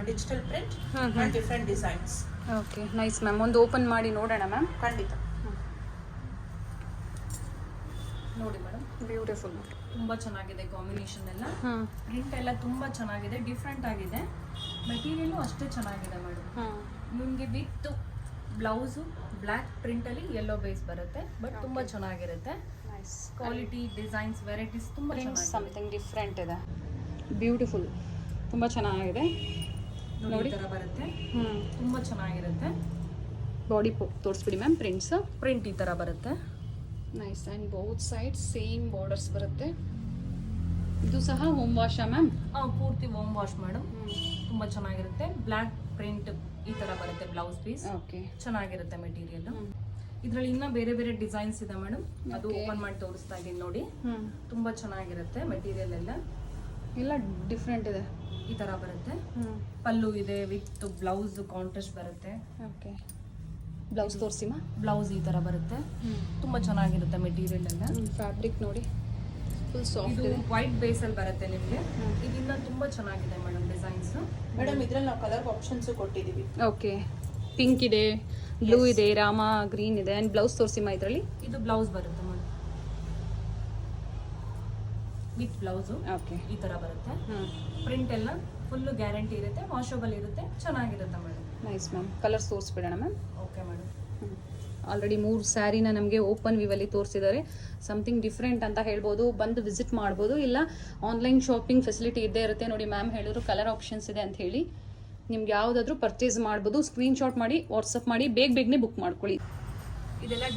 digital print and different designs. Okay, nice ma'am. ಒಂದು open ಮಾಡಿ ನೋಡೋಣ ma'am. ಖಂಡಿತ. ನೋಡಿ madam, beautiful, ತುಂಬಾ ಚೆನ್ನಾಗಿದೆ ಕಾಂಬಿನೇಷನ್ ಎಲ್ಲ. ಪ್ರಿಂಟ್ ಎಲ್ಲ ತುಂಬಾ ಚೆನ್ನಾಗಿದೆ, ಡಿಫ್ರೆಂಟ್ ಆಗಿದೆ. ಮೆಟೀರಿಯಲ್ ಅಷ್ಟೇ ಚೆನ್ನಾಗಿದೆ ಮೇಡಮ್. ನಿಮಗೆ ವಿತ್ ಬ್ಲೌಸು ಬ್ಲ್ಯಾಕ್ ಪ್ರಿಂಟ್ ಅಲ್ಲಿ ಯೆಲ್ಲೋ ಬೇಸ್ ಬರುತ್ತೆ, ಬಟ್ ತುಂಬಾ ಚೆನ್ನಾಗಿರುತ್ತೆ. ನೈಸ್ ಕ್ವಾಲಿಟಿ, ಡಿಸೈನ್ಸ್, ವೆರೈಟೀಸ್ ತುಂಬಾ ಚೆನ್ನಾಗಿದೆ. ಸಮಥಿಂಗ್ ಡಿಫ್ರೆಂಟ್ ಇದೆ, ಬ್ಯೂಟಿಫುಲ್. ತುಂಬ ಚೆನ್ನಾಗಿದೆ ನೋಡಿ ಈ ಥರ ಬರುತ್ತೆ, ತುಂಬ ಚೆನ್ನಾಗಿರುತ್ತೆ. ಬಾಡಿ ತೋರಿಸ್ಬಿಡಿ ಮ್ಯಾಮ್ ಪ್ರಿಂಟ್ಸು. ಪ್ರಿಂಟ್ ಈ ಥರ ಬರುತ್ತೆ. Nice. And both side same borders ಬರುತ್ತೆ. ಇದು ಸಹ ಹೋಮ್ ವಾಶಾ ಮ್ಯಾಮ್? ಪೂರ್ತಿ ಹೋಮ್ ವಾಶ್ ಮೇಡಮ್. ತುಂಬ ಚೆನ್ನಾಗಿರುತ್ತೆ. ಬ್ಲ್ಯಾಕ್ ಪ್ರಿಂಟ್ ಈ ಥರ ಬರುತ್ತೆ ಬ್ಲೌಸ್ ಪೀಸ್. ಓಕೆ, ಚೆನ್ನಾಗಿರುತ್ತೆ ಮೆಟೀರಿಯಲ್. ಇದರಲ್ಲಿ ಇನ್ನೂ ಬೇರೆ ಬೇರೆ ಡಿಸೈನ್ಸ್ ಇದೆ ಮೇಡಮ್, ಅದು ಓಪನ್ ಮಾಡಿ ತೋರಿಸ್ತಾ ಇದ್ದೀನಿ ನೋಡಿ. ತುಂಬ ಚೆನ್ನಾಗಿರುತ್ತೆ ಮೆಟೀರಿಯಲ್ ಎಲ್ಲ ಡಿಫ್ರೆಂಟ್ ಇದೆ. ಈ ಥರ ಬರುತ್ತೆ. ಪಲ್ಲು ಇದೆ ವಿತ್ ಬ್ಲೌಸ್ ಕಾಂಟ್ರಾಸ್ಟ್ ಬರುತ್ತೆ. ಓಕೆ, ಬ್ಲೌಸ್ ತೋರಿಸಿ ಮಾ. ಬ್ಲೌಸ್ ಈ ಥರ ಬರುತ್ತೆ. ತುಂಬ ಚೆನ್ನಾಗಿರುತ್ತೆ ಮೆಟೀರಿಯಲ್ ಎಲ್ಲ. ಫ್ಯಾಬ್ರಿಕ್ ನೋಡಿ ಫುಲ್ ಸಾಫ್ಟ್ ಇದು ಇದೆ. ವೈಟ್ ಬೇಸಲ್ಲಿ ಬರುತ್ತೆ ನಿಮಗೆ. ಇದರಿಂದ ತುಂಬ ಚೆನ್ನಾಗಿದೆ ಮೇಡಮ್ ಡಿಸೈನ್ಸ್. ಮೇಡಮ್ ಇದ್ರಲ್ಲಿ ನಾವು ಕಲರ್ ಆಪ್ಷನ್ಸ್ ಕೊಟ್ಟಿದ್ದೀವಿ. ಓಕೆ, ಪಿಂಕ್ ಇದೆ, ಬ್ಲೂ ಇದೆ, ರಾಮ ಗ್ರೀನ್ ಇದೆ. ಆ್ಯಂಡ್ ಬ್ಲೌಸ್ ತೋರಿಸಿ ಮಾ ಇದರಲ್ಲಿ. ಇದು ಬ್ಲೌಸ್ ಬರುತ್ತೆ ಮೇಡಮ್, ವಿತ್ ಬ್ಲೌಸು ಓಕೆ, ಈ ಥರ ಬರುತ್ತೆ. ಪ್ರಿಂಟ್ ಎಲ್ಲ ಫುಲ್ಲು ಗ್ಯಾರಂಟಿ ಇರುತ್ತೆ, ವಾಷಬಲ್ ಇರುತ್ತೆ, ಚೆನ್ನಾಗಿರುತ್ತೆ ಮೇಡಮ್. Nice ma'am. ಕಲರ್ಸ್ ತೋರಿಸ್ಬಿಡೋಣ ಮ್ಯಾಮ್. Okay madam. ಆಲ್ರೆಡಿ 3 ಸ್ಯಾರಿನ ನಮಗೆ ಓಪನ್ ವಿವಲ್ಲಿ ತೋರಿಸಿದ್ದಾರೆ. ಸಮಥಿಂಗ್ ಡಿಫ್ರೆಂಟ್ ಅಂತ ಹೇಳ್ಬೋದು. ಬಂದು ವಿಸಿಟ್ ಮಾಡ್ಬೋದು, ಇಲ್ಲ ಆನ್ಲೈನ್ ಶಾಪಿಂಗ್ ಫೆಸಿಲಿಟಿ ಇದ್ದೇ ಇರುತ್ತೆ. ನೋಡಿ ಮ್ಯಾಮ್ ಹೇಳಿದ್ರು ಕಲರ್ ಆಪ್ಷನ್ಸ್ ಇದೆ ಅಂತ ಹೇಳಿ. ನಿಮ್ಗೆ ಯಾವುದಾದ್ರೂ ಪರ್ಚೇಸ್ ಮಾಡ್ಬೋದು. ಸ್ಕ್ರೀನ್ಶಾಟ್ ಮಾಡಿ ವಾಟ್ಸಪ್ ಮಾಡಿ ಬೇಗನೆ ಬುಕ್ ಮಾಡ್ಕೊಳ್ಳಿ. ಇದೆಲ್ಲ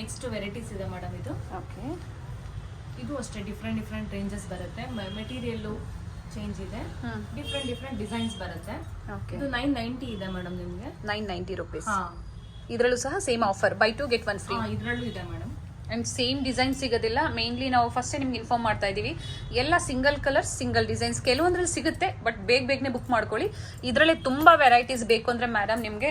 ನೆಕ್ಸ್ಟ್ ವೆರೈಟೀಸ್ ಇದೆ ಮೇಡಮ್. ಇದು ಓಕೆ, ಇದು ಅಷ್ಟೇ ಡಿಫ್ರೆಂಟ್ ರೇಂಜಸ್ ಬರುತ್ತೆ. ಮೆಟೀರಿಯಲ್ಲು ಚೇಂಜ್ ಇದೆ, ಡಿಫ್ರೆಂಟ್ ಡಿಸೈನ್ಸ್ ಬರುತ್ತೆ. ಓಕೆ, ಇದು 990 ಇದೆ ಮೇಡಮ್ ನಿಮಗೆ. 990 ರುಪೀಸ್. ಹಾಂ, ಇದರಲ್ಲೂ ಸಹ same offer, by 2 get 1 free. ಇದರಲ್ಲೂ ಇದೆ ಮೇಡಮ್. ಆ್ಯಂಡ್ ಸೇಮ್ ಡಿಸೈನ್ ಸಿಗೋದಿಲ್ಲ. ಮೇನ್ಲಿ ನಾವು ಫಸ್ಟೇ ನಿಮ್ಗೆ ಇನ್ಫಾರ್ಮ್ ಮಾಡ್ತಾ ಇದ್ದೀವಿ, ಎಲ್ಲ ಸಿಂಗಲ್ ಕಲರ್ಸ್ ಸಿಂಗಲ್ ಡಿಸೈನ್ಸ್. ಕೆಲವೊಂದ್ರಲ್ಲಿ ಸಿಗುತ್ತೆ, ಬಟ್ ಬೇಗನೆ ಬುಕ್ ಮಾಡ್ಕೊಳ್ಳಿ. ಇದರಲ್ಲಿ ತುಂಬ ವೆರೈಟೀಸ್ ಬೇಕು ಅಂದರೆ ಮೇಡಮ್ ನಿಮಗೆ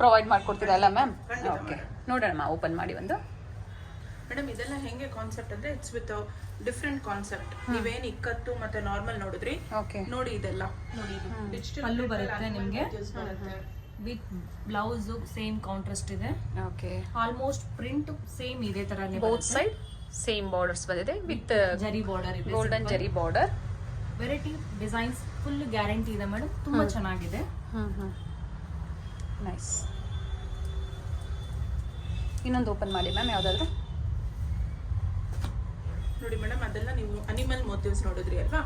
ಪ್ರೊವೈಡ್ ಮಾಡ್ಕೊಡ್ತೀರಲ್ಲ ಮ್ಯಾಮ್? ಓಕೆ, ನೋಡೋಣ ಓಪನ್ ಮಾಡಿ ಒಂದು. ಮೇಡಮ್ ಇದೆಲ್ಲ ಹೆಂಗೆ ಕಾನ್ಸೆಪ್ಟ್ ಅಂದ್ರೆ ಇಟ್ಸ್ ವಿತ್ ಡಿಫ್ರೆಂಟ್ ಕಾನ್ಸೆಪ್ಟ್. ನೀವೇನ್ ಇಕ್ಕತ್ತು ಮತ್ತೆ ನಾರ್ಮಲ್ ನೋಡಿದ್ರಿ, ಓಕೆ, ನೋಡಿ ಇದೆಲ್ಲ ನೋಡಿ. ಇದು ಡಿಜಿಟಲ್ ಪಲ್ಲು ಬರುತ್ತೆ ನಿಮಗೆ, ವಿತ್ ಬ್ಲೌಸ್ ಸೇಮ್ ಕಾಂಟ್ರಾಸ್ಟ್ ಇದೆ. ಓಕೆ, ಆಲ್ಮೋಸ್ಟ್ ಪ್ರಿಂಟ್ ಸೇಮ್ ಇದೇ ತರ. ಬೋತ್ ಸೈಡ್ ಸೇಮ್ ಬಾರ್ಡರ್ಸ್ ಬಂದಿದೆ ವಿತ್ ಜರಿ ಬಾರ್ಡರ್ ಇದೆ, ಗೋಲ್ಡನ್ ಜರಿ border. Variety designs full guarantee ಇದೆ ಮೇಡಮ್. ತುಂಬಾ ಚೆನ್ನಾಗಿದೆ. ನೈಸ್. ಇನ್ನೊಂದು ಓಪನ್ ಮಾಡಿ ಮ್ಯಾಮ್, ಯಾವ್ದಾದ್ರು ನೋಡಿ ಮೇಡಮ್. ಅದೆಲ್ಲ ನೀವು ಅನಿಮಲ್ ಮೋಟಿವ್ಸ್ ನೋಡಿದ್ರಿ ಅಲ್ವಾ?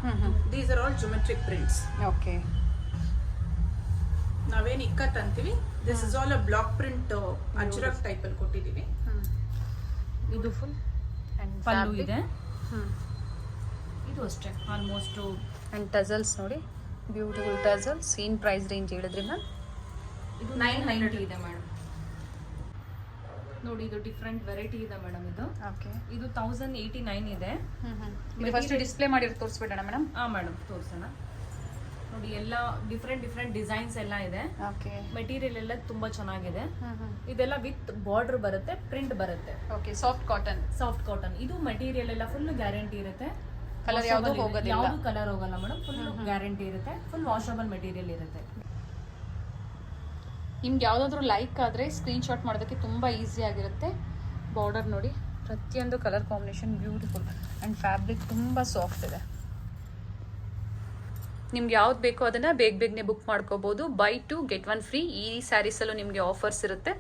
These are all geometric prints. Okay, ನಾವೇನ್ ಇಕ್ಕತ್ ಅಂತೀವಿ, this is all a block print Ajrak type ಅಲ್ಲಿ ಕೊಟ್ಟಿದೀವಿ. ಇದು ಫುಲ್ ಪಲ್ಲು ಇದೆ. ಇದು ಅಷ್ಟೇ ಆಲ್ಮೋಸ್ಟ್. ಆ್ಯಂಡ್ ಟಜಲ್ಸ್ ನೋಡಿ, ಬ್ಯೂಟಿಫುಲ್ ಟಜಲ್ಸ್. ಏನು ಪ್ರೈಸ್ ರೇಂಜ್ ಹೇಳಿದ್ರಿ ಮ್ಯಾಮ್? ಇದು 990 ಇದೆ ಮೇಡಮ್. ನೋಡಿ ಇದು ಡಿಫ್ರೆಂಟ್ ವೆರೈಟಿ ಇದೆ ಮೇಡಮ್. ಇದು ಓಕೆ, ಇದು 1089 ಇದೆ. ಇದು ಫಸ್ಟ್ ಡಿಸ್ಪ್ಲೇ ಮಾಡಿ ತೋರಿಸ್ಬಿಡೋಣ ಮೇಡಮ್. ಮೇಡಮ್ ತೋರಿಸೋಣ. ನೋಡಿ ಎಲ್ಲ ಡಿಫ್ರೆಂಟ್ ಡಿಸೈನ್ಸ್ ಎಲ್ಲ ಇದೆ. ಓಕೆ, ಮೆಟೀರಿಯಲ್ ಎಲ್ಲ ತುಂಬಾ ಚೆನ್ನಾಗಿದೆ. ಇದೆಲ್ಲ ವಿತ್ ಬಾರ್ಡರ್ ಬರುತ್ತೆ, ಪ್ರಿಂಟ್ ಬರುತ್ತೆ. Okay, soft cotton. ಇದು ಮೆಟೀರಿಯಲ್ ಎಲ್ಲ ಫುಲ್ ಗ್ಯಾರಂಟಿ ಇರುತ್ತೆ. ಕಲರ್ ಯಾವುದು ಹೋಗೋದಿಲ್ಲ, ಯಾವುದು ಕಲರ್ ಹೋಗಲ್ಲ ಮೇಡಮ್. ಫುಲ್ ಗ್ಯಾರಂಟಿ ಇರುತ್ತೆ, ಫುಲ್ ವಾಷಬಲ್ ಮೆಟೀರಿಯಲ್ ಇರುತ್ತೆ. ನಿಮ್ಗೆ ಯಾವುದಾದ್ರೂ ಲೈಕ್ ಆದರೆ ಸ್ಕ್ರೀನ್ಶಾಟ್ ಮಾಡೋದಕ್ಕೆ ತುಂಬ ಈಸಿ ಆಗಿರುತ್ತೆ. ಬಾರ್ಡರ್ ನೋಡಿ, ಪ್ರತಿಯೊಂದು colour combination beautiful. And fabric ತುಂಬ ಸಾಫ್ಟ್ ಇದೆ. ನಿಮ್ಗೆ ಯಾವ್ದು ಬೇಕೋ ಅದನ್ನು ಬೇಗನೆ ಬುಕ್ ಮಾಡ್ಕೋಬೋದು. By 2 get 1 free. ಈ ಸ್ಯಾರೀಸಲ್ಲೂ ನಿಮಗೆ ಆಫರ್ಸ್ ಇರುತ್ತೆ.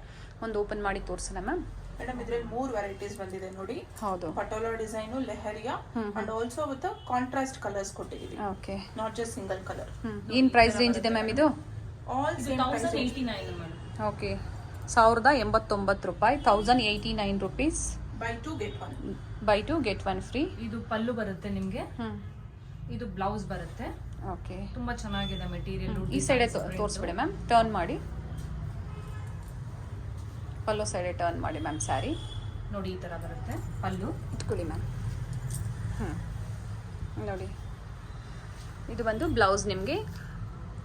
ಒಂದು ಓಪನ್ ಮಾಡಿ ತೋರಿಸೋಣ ಮ್ಯಾಮ್. ಮೇಡಮ್ ಇದ್ರಲ್ಲಿ 3 ವೆರೈಟೀಸ್ ಬಂದಿದೆ ನೋಡಿ. ಹೌದು, patola design, leheriya and also with contrast colours ಕೊಟ್ಟಿದ್ದೀವಿ. Okay, not just single colour. ಏನು ಪ್ರೈಸ್ ರೇಂಜ್ ಇದೆ ಮ್ಯಾಮ್ ಇದು? ಆಲ್ ಸೇಮ್ 1089 ಮೇಡಮ್. ಓಕೆ, 1089 ರೂಪಾಯಿ. 1089 rupees. Buy 2 get 1. Buy 2 get 1 free. ಇದು ಪಲ್ಲು ಬರುತ್ತೆ ನಿಮಗೆ. ಇದು ಬ್ಲೌಸ್ ಬರುತ್ತೆ. ಓಕೆ, ತುಂಬಾ ಚೆನ್ನಾಗಿದೆ ಮೆಟೀರಿಯಲ್. ಈ ಸೈಡೆ ತೋರಿಸ್ಬಿಡಿ ಮ್ಯಾಮ್. ಟರ್ನ್ ಮಾಡಿ, ಪಲ್ಲು ಸೈಡೆ ಟರ್ನ್ ಮಾಡಿ ಮ್ಯಾಮ್. ಸ್ಯಾರಿ ನೋಡಿ ಈ ತರ ಬರುತ್ತೆ ಪಲ್ಲು. ಇಟ್ಕೊಳ್ಳಿ ಮ್ಯಾಮ್. ನೋಡಿ, ಇದು ಬಂದು ಬ್ಲೌಸ್ ನಿಮಗೆ.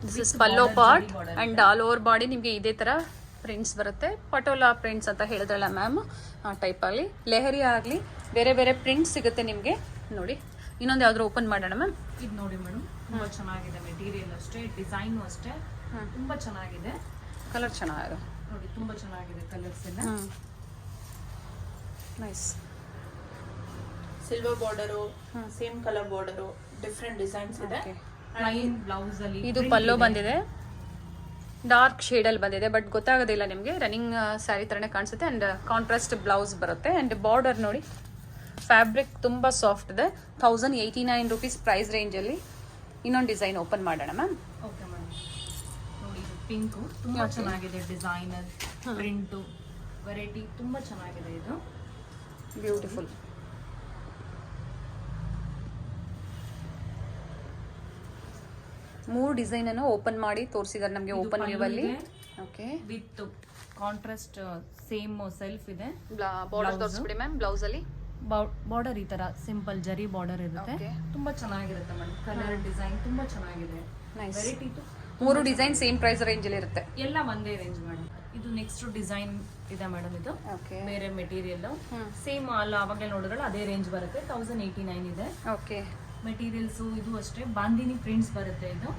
This is pallu part and all over body ನಿಮಗೆ ಇದೇ ಥರ ಪ್ರಿಂಟ್ಸ್ ಬರುತ್ತೆ. ಪಟೋಲಾ ಪ್ರಿಂಟ್ಸ್ ಅಂತ ಹೇಳಿದ್ರಲ್ಲ ಮ್ಯಾಮ್, ಆ ಟೈಪಲ್ಲಿ. ಲೆಹರಿ ಆಗಲಿ ಬೇರೆ ಪ್ರಿಂಟ್ಸ್ ಸಿಗುತ್ತೆ ನಿಮಗೆ. ನೋಡಿ, ಇನ್ನೊಂದು ಯಾವ್ದಾದ್ರು ಓಪನ್ ಮಾಡೋಣ ಮ್ಯಾಮ್. ಇದು ನೋಡಿ ಮೇಡಮ್, ತುಂಬಾ ಚೆನ್ನಾಗಿದೆ ಮೆಟೀರಿಯಲ್ ಅಷ್ಟೇ, ಡಿಸೈನು ಅಷ್ಟೇ ತುಂಬಾ ಚೆನ್ನಾಗಿದೆ. ಕಲರ್ ಚೆನ್ನಾಗಿದೆ ನೋಡಿ, ತುಂಬಾ ಚೆನ್ನಾಗಿದೆ ಕಲರ್ಸ್ ಎಲ್ಲ. Nice. Silver border, same colour border, different designs ಇದೆ. ಪ್ಲೈನ್ ಬ್ಲೌಸ್ ಅಲ್ಲಿ ಇದು ಪಲ್ಲೋ ಬಂದಿದೆ, ಡಾರ್ಕ್ ಶೇಡಲ್ಲಿ ಬಂದಿದೆ, ಬಟ್ ಗೊತ್ತಾಗೋದಿಲ್ಲ ನಿಮಗೆ. ರನ್ನಿಂಗ್ ಸ್ಯಾರಿ ಥರನೇ ಕಾಣಿಸುತ್ತೆ. ಆ್ಯಂಡ್ ಕಾಂಟ್ರಾಸ್ಟ್ ಬ್ಲೌಸ್ ಬರುತ್ತೆ. ಆ್ಯಂಡ್ ಬಾರ್ಡರ್ ನೋಡಿ, ಫ್ಯಾಬ್ರಿಕ್ ತುಂಬ ಸಾಫ್ಟ್ ಇದೆ. 1089 ರುಪೀಸ್ ಪ್ರೈಸ್ ರೇಂಜಲ್ಲಿ. ಇನ್ನೊಂದು ಡಿಸೈನ್ ಓಪನ್ ಮಾಡೋಣ ಮ್ಯಾಮ್. ಓಕೆ ಮ್ಯಾಮ್, ನೋಡಿ ಇದು ಪಿಂಕು ತುಂಬಾ ಚೆನ್ನಾಗಿದೆ, ಡಿಸೈನರ್ ಪ್ರಿಂಟು ವೆರೈಟಿ ತುಂಬಾ ಚೆನ್ನಾಗಿದೆ ಇದು. ಬ್ಯೂಟಿಫುಲ್. ಮೂರು ಡಿಸೈನ್ ಅನ್ನು ಓಪನ್ ಮಾಡಿ ತೋರಿಸಿದ್ದಾರೆ ನಮಗೆ ಓಪನ್ ವ್ಯೂ ಅಲ್ಲಿ. Okay, with contrast same self ಇದೆ. ಬಾರ್ಡರ್ ತೋರಿಸ್ಬಿಡಿ ಮ್ಯಾಮ್. ಬ್ಲೌಸ್ ಅಲ್ಲಿ ಬಾರ್ಡರ್ ಈ ತರ ಸಿಂಪಲ್ ಜರಿ ಬಾರ್ಡರ್ ಇರುತ್ತೆ. ತುಂಬಾ ಚೆನ್ನಾಗಿರುತ್ತೆ ಮೇಡಮ್. ಕಲರ್ ಡಿಸೈನ್ ತುಂಬಾ ಚೆನ್ನಾಗಿದೆ. ವೆರೈಟಿ ಮೂರು ಡಿಸೈನ್ ಸೇಮ್ ಪ್ರೈಸ್ ರೇಂಜ್ ಅಲ್ಲಿ ಇರುತ್ತೆ. ಎಲ್ಲ ಒಂದೇ ರೇಂಜ್ ಮೇಡಮ್. ಇದು ನೆಕ್ಸ್ಟ್ ಡಿಸೈನ್ ಇದೆ ಮೇಡಮ್. ಇದು ಬೇರೆ ಮೆಟೀರಿಯಲ್ ಸೇಮ್ ಅಲ್ಲ, ಅವಾಗಲೇ ನೋಡಿದ್ರಲ್ಲ ಅದೇ ರೇಂಜ್ ಬರುತ್ತೆ. 1089 ಇದೆ. ಓಕೆ, ಮೆಟೀರಿಯಲ್ಸ್ ಇದು ಅಷ್ಟೇ ಬಾಂದಿನಿ ಪ್ರಿಂಟ್ಸ್ ಬರುತ್ತೆ. ಇದು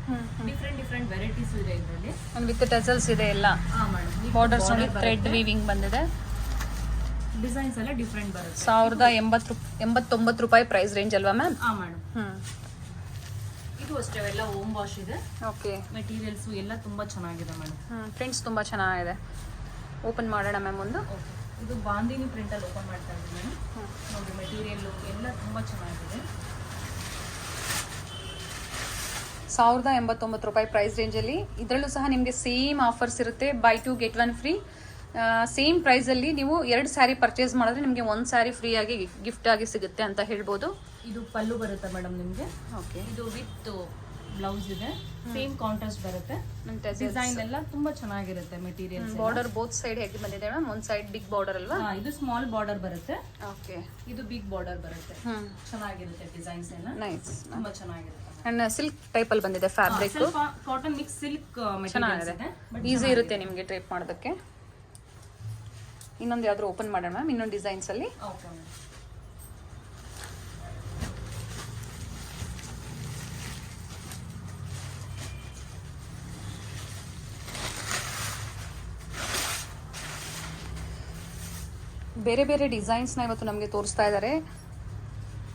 ಡಿಫ್ರೆಂಟ್ ವೆರೈಟೀಸ್ ಇದೆ ಇದರಲ್ಲಿ. ವಿತ್ ಟೆಸಲ್ಸ್ ಇದೆ ಎಲ್ಲ. ಹಾ ಮೇಡಮ್, ಬಾರ್ಡರ್ಸ್ ನೋಡಿ ಥ್ರೆಡ್ ವೀವಿಂಗ್ ಬಂದಿದೆ. ಡಿಸೈನ್ಸ್ ಎಲ್ಲ ಡಿಫ್ರೆಂಟ್ ಬರುತ್ತೆ. 1089 ರೂಪಾಯಿ ಪ್ರೈಸ್ ರೇಂಜ್ ಅಲ್ವಾ ಮ್ಯಾಮ್? ಹಾ ಮೇಡಮ್. ಇದು ಅಷ್ಟೇ ಎಲ್ಲ ಹೋಮ್ ವಾಶ್ ಇದೆ. ಓಕೆ, ಮೆಟೀರಿಯಲ್ಸ್ ಎಲ್ಲ ತುಂಬಾ ಚೆನ್ನಾಗಿದೆ ಮೇಡಮ್. ಪ್ರಿಂಟ್ಸ್ ತುಂಬಾ ಚೆನ್ನಾಗಿದೆ. ಓಪನ್ ಮಾಡೋಣ ಮ್ಯಾಮ್ ಒಂದು. ಓಕೆ, ಇದು ಬಾಂದಿನಿ ಪ್ರಿಂಟ್ ಅಲ್ಲಿ ಓಪನ್ ಮಾಡ್ತಾ ಇದ್ದೀನಿ ನೋಡಿ. ಮೆಟೀರಿಯಲ್ ಎಲ್ಲ ತುಂಬಾ ಚೆನ್ನಾಗಿದೆ. 1089 ರೂಪಾಯಿ ಪ್ರೈಸ್ ರೇಂಜಲ್ಲಿ. ಇದರಲ್ಲೂ ಸಹ ನಿಮಗೆ ಸೇಮ್ ಆಫರ್ಸ್ ಇರುತ್ತೆ. Buy 2 get 1 free. ಸೇಮ್ ಪ್ರೈಸಲ್ಲಿ ನೀವು 2 ಸ್ಯಾರಿ ಪರ್ಚೇಸ್ ಮಾಡಿದ್ರೆ ನಿಮಗೆ 1 ಸ್ಯಾರಿ ಫ್ರೀ ಆಗಿ ಗಿಫ್ಟ್ ಆಗಿ ಸಿಗುತ್ತೆ ಅಂತ ಹೇಳ್ಬೋದು. ಇದು ಪಲ್ಲು ಬರುತ್ತೆ ಮೇಡಮ್ ನಿಮಗೆ. ಓಕೆ, ಇದು ವಿತ್ ಬ್ಲೌಸ್ ಇದೆ. ಸೇಮ್ ಕಾಂಟ್ರಾಸ್ಟ್ ಬರುತ್ತೆ. ಡಿಸೈನ್ ಎಲ್ಲ ತುಂಬಾ ಚೆನ್ನಾಗಿರುತ್ತೆ. ಮೆಟೀರಿಯಲ್ಸ್ ಬಾರ್ಡರ್ ಬೋತ್ ಸೈಡ್ ಹೇಗೆ ಬಂದಿದೆ ಮ್ಯಾಮ್? ಒಂದು ಸೈಡ್ ಬಿಗ್ ಬಾರ್ಡರ್ ಅಲ್ವಾ? ಇದು ಸ್ಮಾಲ್ ಬಾರ್ಡರ್ ಬರುತ್ತೆ. ಓಕೆ, ಇದು ಬಿಗ್ ಬಾರ್ಡರ್ ಬರುತ್ತೆ. ಚೆನ್ನಾಗಿರುತ್ತೆ ಡಿಸೈನ್ಸ್ ಎಲ್ಲ. ನೈಸ್, ತುಂಬಾ ಚೆನ್ನಾಗಿರುತ್ತೆ. ಅಂಡ್ ಸಿಲ್ಕ್ ಟೈಪ್ ಅಲ್ಲಿ ಬಂದಿದೆ ಫ್ಯಾಬ್ರಿಕ್. ಸ್ವಲ್ಪ ಕಾಟನ್ ಮಿಕ್ಸ್ ಸಿಲ್ಕ್ ಮೆಟೀರಿಯಲ್ಸ್ ಇದೆ. ಈಸಿ ಇರುತ್ತೆ ನಿಮಗೆ ಡ್ರೇಪ್ ಮಾಡೋದಕ್ಕೆ. ಇನ್ನೊಂದು ಯಾವ್ದಾದ್ರು ಓಪನ್ ಮಾಡೋಣ ಮ್ಯಾಮ್, ಇನ್ನೊಂದು ಡಿಸೈನ್ಸ್ ಅಲ್ಲಿ. Okay ma'am. ಬೇರೆ ಬೇರೆ ಡಿಸೈನ್ಸ್ನ ಇವತ್ತು ನಮಗೆ ತೋರಿಸ್ತಾ ಇದ್ದಾರೆ.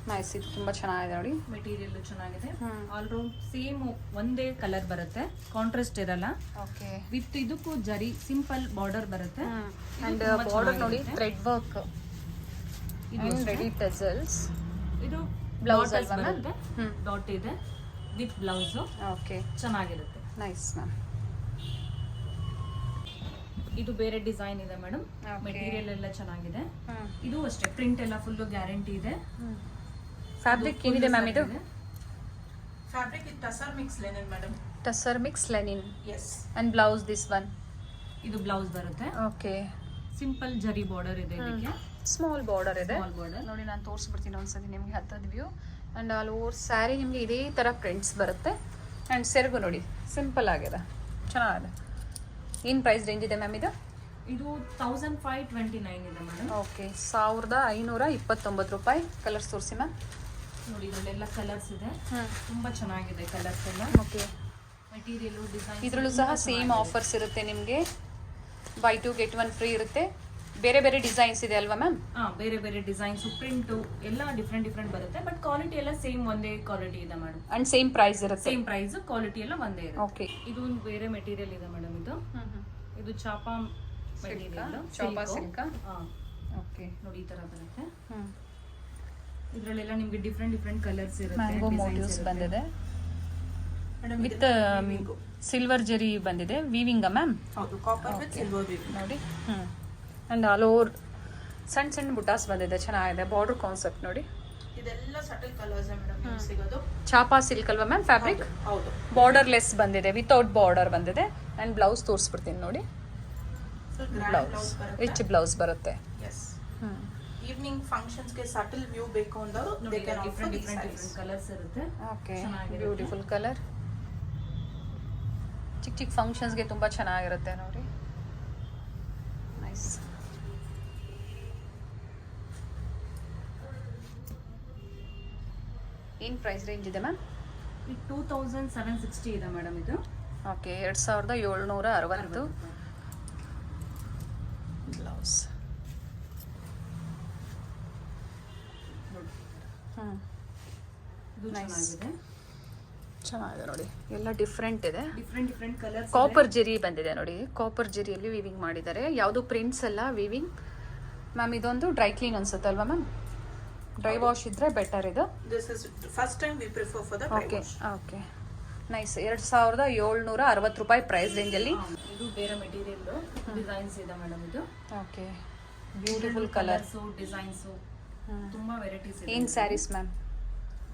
ನೈಸ್, ಇದು ತುಂಬಾ ಚೆನ್ನಾಗಿದೆ ನೋಡಿ. ಮೆಟೀರಿಯಲ್ ಚೆನ್ನಾಗಿದೆ. ಆಲ್ ರೌಂಡ್ ಸೇಮ್ ಒಂದೇ ಕಲರ್ ಬರುತ್ತೆ, ಕಾಂಟ್ರಾಸ್ಟ್ ಇರಲ್ಲ. ಓಕೆ, ವಿತ್ ಇದಕ್ಕೂ ಜರಿ ಸಿಂಪಲ್ ಬಾರ್ಡರ್ ಬರುತ್ತೆ. ಅಂಡ್ ಬಾರ್ಡರ್ ನೋಡಿ ಥ್ರೆಡ್ ವರ್ಕ್. ಇದು ರೆಡಿ ಟೆಸಲ್ಸ್. ಇದು ಬ್ಲೌಸ್ ಅಲ್ವಾ ಬರುತ್ತೆ. ಡಾಟ್ ಇದೆ ವಿತ್ ಬ್ಲೌಸ್. ಓಕೆ, ಚೆನ್ನಾಗಿರುತ್ತೆ. Nice ma'am. ಇದು ಬೇರೆ ಡಿಸೈನ್ ಇದೆ ಮೇಡಮ್. ಮೆಟೀರಿಯಲ್ ಎಲ್ಲ ಚೆನ್ನಾಗಿದೆ. ಇದು ಅಷ್ಟೇ ಪ್ರಿಂಟ್ ಎಲ್ಲ ಫುಲ್ ಗ್ಯಾರಂಟಿ ಇದೆ. ಫ್ಯಾಬ್ರಿಕ್ ಏನಿದೆ ಮ್ಯಾಮ್ ಇದು? Fabric with tussar mix linen, madam. Tussar mix Lenin. Yes. And blouse this one. ಇದು ಬ್ಲೌಸ್ ಬರುತ್ತೆ. ಓಕೆ, ಸಿಂಪಲ್ ಜರಿ ಬಾರ್ಡರ್ ಇದೆ ಇದಕ್ಕೆ. ಸ್ಮಾಲ್ ಬಾರ್ಡರ್ ಇದೆ. ಸ್ಮಾಲ್ ಬಾರ್ಡರ್ ನೋಡಿ, ನಾನು ತೋರಿಸ್ಬಿಡ್ತೀನಿ ಒಂದ್ಸತಿ ನಿಮಗೆ ಹತ್ತದ view. And all over sari ನಿಮಗೆ ಇದೇ ಥರ ಪ್ರಿಂಟ್ಸ್ ಬರುತ್ತೆ. ಆ್ಯಂಡ್ ಸೆರಗು ನೋಡಿ ಸಿಂಪಲ್ ಆಗಿದೆ, ಚೆನ್ನಾಗಿದೆ. ಏನು ಪ್ರೈಸ್ ರೇಂಜ್ ಇದೆ ಮ್ಯಾಮ್ ಇದು? ಇದು 1529 ಇದೆ ಮೇಡಮ್. ಓಕೆ, 1529 ರೂಪಾಯಿ. ಕಲರ್ಸ್ ತೋರಿಸಿ ಮ್ಯಾಮ್. ನೋಡಿ ಇದರಲ್ಲೆಲ್ಲ ಕಲರ್ಸ್ ಇದೆ. ತುಂಬಾ ಚೆನ್ನಾಗಿದೆ ಕಲರ್ಸ್ ಎಲ್ಲ. ಓಕೆ, ಮೆಟೀರಿಯಲ್ ಡಿಸೈನ್ ಇದರಲ್ಲೂ ಸಹ ಸೇಮ್ ಆಫರ್ಸ್ ಇರುತ್ತೆ ನಿಮಗೆ. ಬೈ 2 get 1 ಫ್ರೀ ಇರುತ್ತೆ. ಬೇರೆ ಬೇರೆ ಡಿಸೈನ್ಸ್ ಇದೆ ಅಲ್ವಾ ಮ್ಯಾಮ್? ಬೇರೆ ಬೇರೆ ಡಿಸೈನ್ಸ್ ಪ್ರಿಂಟು ಎಲ್ಲ ಡಿಫ್ರೆಂಟ್ ಬರುತ್ತೆ. ಬಟ್ ಕ್ವಾಲಿಟಿ ಎಲ್ಲ ಸೇಮ್ ಒಂದೇ ಕ್ವಾಲಿಟಿ ಇದೆ ಮೇಡಮ್. ಅಂಡ್ ಸೇಮ್ ಪ್ರೈಸ್ ಇರುತ್ತೆ. ಸೇಮ್ ಪ್ರೈಸ್, ಕ್ವಾಲಿಟಿ ಎಲ್ಲ ಒಂದೇ ಇದೆ. ಓಕೆ, ಇದು ಒಂದು ಬೇರೆ ಮೆಟೀರಿಯಲ್ ಇದೆ ಮೇಡಮ್. ಇದು ಚಾಪಾ ಮೆಟೀರಿಯಲ್. ಚಾಪಾ ಸಿಲ್ಕ್. ಓಕೆ, ನೋಡಿ ಈ ತರ ಬರುತ್ತೆ. ಇದರಲ್ಲೆಲ್ಲ ನಿಮಗೆ ಡಿಫ್ರೆಂಟ್ ಕಲರ್ಸ್ ಇರುತ್ತೆ. ಮ್ಯಾಂಗೋ ಮೋಟಿವ್ಸ್ ಬಂದಿದೆ Madam, ವಿತ್ ಸಿಲ್ವರ್ ಜರಿ ಬಂದಿದೆ. Weaving ma'am? ಹೌದು, ಕಾಪರ್ ವಿತ್ ಸಿಲ್ವರ್ weaving. ನೋಡಿ. ಅಂಡ್ ಆಲ್ ಓವರ್ ಸಣ್ಣ ಸಣ್ಣ ಬುಟಾಸ್ ಬಂದಿದೆ, ಚೆನ್ನಾಗಿದೆ. ಬಾರ್ಡರ್ ಕಾನ್ಸೆಪ್ಟ್ ನೋಡಿ. ಇದೆಲ್ಲ ಸಟಲ್ ಕಲರ್ಸ್ ಮೇಡಮ್ ಸಿಗೋದು. ಚಾಪಾ ಸಿಲ್ಕ್ ಅಲ್ವಾ ಮ್ಯಾಮ್ ಫ್ಯಾಬ್ರಿಕ್? ಹೌದು. ಬಾರ್ಡರ್ ಲೆಸ್ ಬಂದಿದೆ, ವಿತೌಟ್ ಬಾರ್ಡರ್ ಬಂದಿದೆ. ಅಂಡ್ ಬ್ಲೌಸ್ ತೋರಿಸ್ಬಿಡ್ತೀನಿ ನೋಡಿ. ಬ್ಲೌಸ್ ರಿಚ್ ಬ್ಲೌಸ್ ಬರುತ್ತೆ. ಎಸ್, ಈವ್ನಿಂಗ್ ಫಂಕ್ಷನ್ಸ್ ಗೆ ಸಟಲ್ ವ್ಯೂ ಬೇಕು ಅಂದವರು they can offer different colours ಇರುತ್ತೆ. Okay, beautiful colour. ಚಿಕ್ಕ ಫಂಕ್ಷನ್ಸ್ಗೆ ತುಂಬ ಚೆನ್ನಾಗಿರುತ್ತೆ ನೋಡಿ. ನೈಸ್. ಏನು ಪ್ರೈಸ್ ರೇಂಜ್ ಇದೆ ಮ್ಯಾಮ್? 2760 ಇದೆ ಮೇಡಮ್ ಇದು. Okay, 2760 blouse. ಇದು ಚೆನ್ನಾಗಿದೆ. ಚೆನ್ನಾಗಿದೆ ನೋಡಿ, ಎಲ್ಲ ಡಿಫ್ರೆಂಟ್ ಇದೆ. Different colours. ಕಾಪರ್ ಜೆರಿ ಬಂದಿದೆ ನೋಡಿ. ಕಾಪರ್ ಜೆರಿಯಲ್ಲಿ ವೀವಿಂಗ್ ಮಾಡಿದ್ದಾರೆ. ಯಾವುದು ಪ್ರಿಂಟ್ಸ್ ಅಲ್ಲ, ವೀವಿಂಗ್. ಮ್ಯಾಮ್ ಇದೊಂದು ಡ್ರೈ ಕ್ಲೀನ್ ಅನ್ಸುತ್ತೆ ಅಲ್ವಾ ಮ್ಯಾಮ್? ಡ್ರೈ ವಾಶ್ ಇದ್ರೆ ಬೆಟರ್ ಇದು. This is first time we prefer for the dry wash. Okay, nice. 2760 ರೂಪಾಯಿ ಪ್ರೈಸ್ ರೇಂಜಲ್ಲಿ. ಇದು ಬೇರೆ ಮೆಟೀರಿಯಲ್ ಡಿಸೈನ್ಸ್ ಇದೆ ಮೇಡಮ್. ಇದು ಓಕೆ, ಬ್ಯೂಟಿಫುಲ್ ಕಲರ್ಸ್, ಡಿಸೈನ್ಸ್, ತುಂಬಾ ವೆರೈಟೀಸ್ ಇದೆ. ಏನ್ sarees ma'am?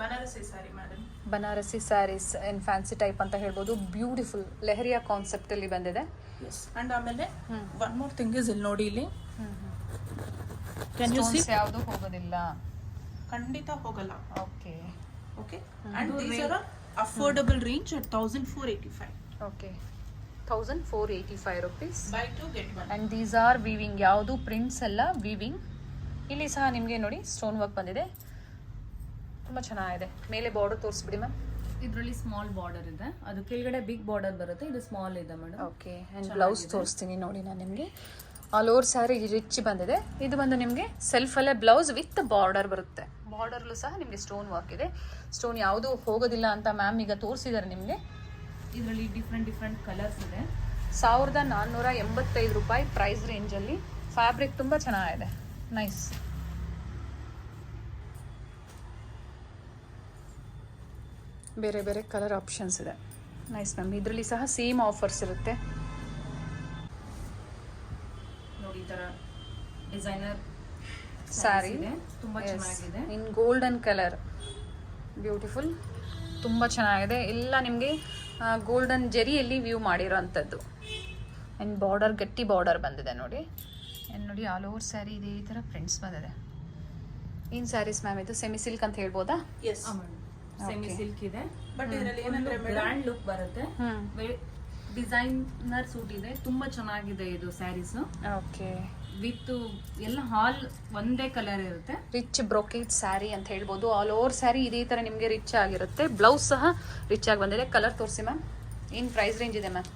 Banarasi saree madam. Banarasi sarees in fancy type ಅಂತ ಹೇಳ್ಬೋದು. ಬ್ಯೂಟಿಫುಲ್ ಲೆಹರಿಯಾ ಕಾನ್ಸೆಪ್ಟ್ ಅಲ್ಲಿ ಬಂದಿದೆ. ಎಸ್. ಅಂಡ್ ಆಮೇಲೆ ಒನ್ ಮೋರ್ ಥಿಂಗ್ ಇಸ್ ಇಲ್ಲಿ ನೋಡಿ, ಇಲ್ಲಿ ಕ್ಯಾನ್ ಯು ಸಿ ಯಾವುದು ಹೋಗೋದಿಲ್ಲ, ಖಂಡಿತ ಹೋಗಲ್ಲ. Okay okay. And these are affordable range at 1485. Okay, 1485 rupees. Buy 2 get 1. And these are weaving, ಯಾವುದು ಪ್ರಿಂಟ್ಸ್ ಎಲ್ಲ ವೀವಿಂಗ್. ಇಲ್ಲಿ ಸಹ ನಿಮಗೆ ನೋಡಿ ಸ್ಟೋನ್ ವರ್ಕ್ ಬಂದಿದೆ, ತುಂಬ ಚೆನ್ನಾಗಿದೆ. ಮೇಲೆ ಬಾರ್ಡರ್ ತೋರಿಸ್ಬಿಡಿ ಮ್ಯಾಮ್. ಇದರಲ್ಲಿ ಸ್ಮಾಲ್ ಬಾರ್ಡರ್ ಇದೆ, ಅದು ಕೆಳಗಡೆ ಬಿಗ್ ಬಾರ್ಡರ್ ಬರುತ್ತೆ, ಇದು ಸ್ಮಾಲ್ ಇದೆ ಮೇಡಮ್. ಓಕೆ, ಆ್ಯಂಡ್ ಬ್ಲೌಸ್ ತೋರಿಸ್ತೀನಿ ನೋಡಿ ನಾನು ನಿಮಗೆ. ಆಲ್ ಓವರ್ ಸ್ಯಾರಿ ರಿಚ್ ಬಂದಿದೆ. ಇದು ಬಂದು ನಿಮಗೆ ಸೆಲ್ಫಲ್ಲೇ ಬ್ಲೌಸ್ ವಿತ್ ಬಾರ್ಡರ್ ಬರುತ್ತೆ. ಬಾರ್ಡರ್ಲು ಸಹ ನಿಮಗೆ ಸ್ಟೋನ್ ವರ್ಕ್ ಇದೆ. ಸ್ಟೋನ್ ಯಾವುದು ಹೋಗೋದಿಲ್ಲ ಅಂತ ಮ್ಯಾಮ್ ಈಗ ತೋರಿಸಿದ್ದಾರೆ ನಿಮಗೆ. ಇದರಲ್ಲಿ ಡಿಫ್ರೆಂಟ್ ಕಲರ್ಸ್ ಇದೆ. 1485 ರೂಪಾಯಿ ಪ್ರೈಸ್ ರೇಂಜಲ್ಲಿ. ಫ್ಯಾಬ್ರಿಕ್ ತುಂಬ ಚೆನ್ನಾಗಿದೆ, ನೈಸ್. ಬೇರೆ ಬೇರೆ ಕಲರ್ ಆಪ್ಷನ್ಸ್ ಇದೆ, ನೈಸ್ ಮ್ಯಾಮ್. ಇದರಲ್ಲಿ ಸಹ ಸೇಮ್ ಆಫರ್ಸ್ ಇರುತ್ತೆ ನೋಡಿ. ಈ ತರ ಡಿಸೈನರ್ ಸ್ಯಾರಿ ಇದೆ, ತುಂಬಾ ಚೆನ್ನಾಗಿದೆ. ಇನ್ ಗೋಲ್ಡನ್ ಕಲರ್, ಬ್ಯೂಟಿಫುಲ್, ತುಂಬ ಚೆನ್ನಾಗಿದೆ. ಎಲ್ಲ ನಿಮಗೆ ಗೋಲ್ಡನ್ ಜೆರಿಯಲ್ಲಿ ವ್ಯೂ ಮಾಡಿರೋ ಅಂಥದ್ದು. ಆ್ಯಂಡ್ ಬಾರ್ಡರ್ ಗಟ್ಟಿ ಬಾರ್ಡರ್ ಬಂದಿದೆ ನೋಡಿ. ಆ್ಯಂಡ್ ನೋಡಿ ಆಲ್ ಓವರ್ ಸ್ಯಾರಿ ಇದೆ, ಈ ಥರ ಪ್ರಿಂಟ್ಸ್ ಬಂದಿದೆ. ಏನು ಸ್ಯಾರೀಸ್ ಮ್ಯಾಮ್ ಇದು? ಸೆಮಿ ಸಿಲ್ಕ್ ಅಂತ ಹೇಳ್ಬೋದಾ? ಎಸ್. ಸೆಮಿ ಸಿಲ್ಕ್ ಇದೆ, ಬಟ್ ಇದರಲ್ಲಿ ಏನಂದ್ರೆ ಗ್ರ್ಯಾಂಡ್ ಲುಕ್ ಬರುತ್ತೆ. ಡಿಸೈನರ್ ಸೂಟ್ ಇದೆ, ತುಂಬಾ ಚೆನ್ನಾಗಿದೆ ಇದು ಸ್ಯಾರೀಸ್. ಓಕೆ, ವಿತ್ ಎಲ್ಲ ಹಾಲ್ ಒಂದೇ ಕಲರ್ ಇರುತ್ತೆ. ರಿಚ್ ಬ್ರೊಕೇಟ್ ಸ್ಯಾರಿ ಅಂತ ಹೇಳ್ಬೋದು. ಆಲ್ ಓವರ್ ಸ್ಯಾರಿ ಇದೇ ಥರ ನಿಮಗೆ ರಿಚ್ ಆಗಿರುತ್ತೆ. ಬ್ಲೌಸ್ ಸಹ ರಿಚ್ ಆಗಿ ಬಂದಿದೆ. ಕಲರ್ ತೋರಿಸಿ ಮ್ಯಾಮ್, ಏನು ಪ್ರೈಸ್ ರೇಂಜ್ ಇದೆ ಮ್ಯಾಮ್?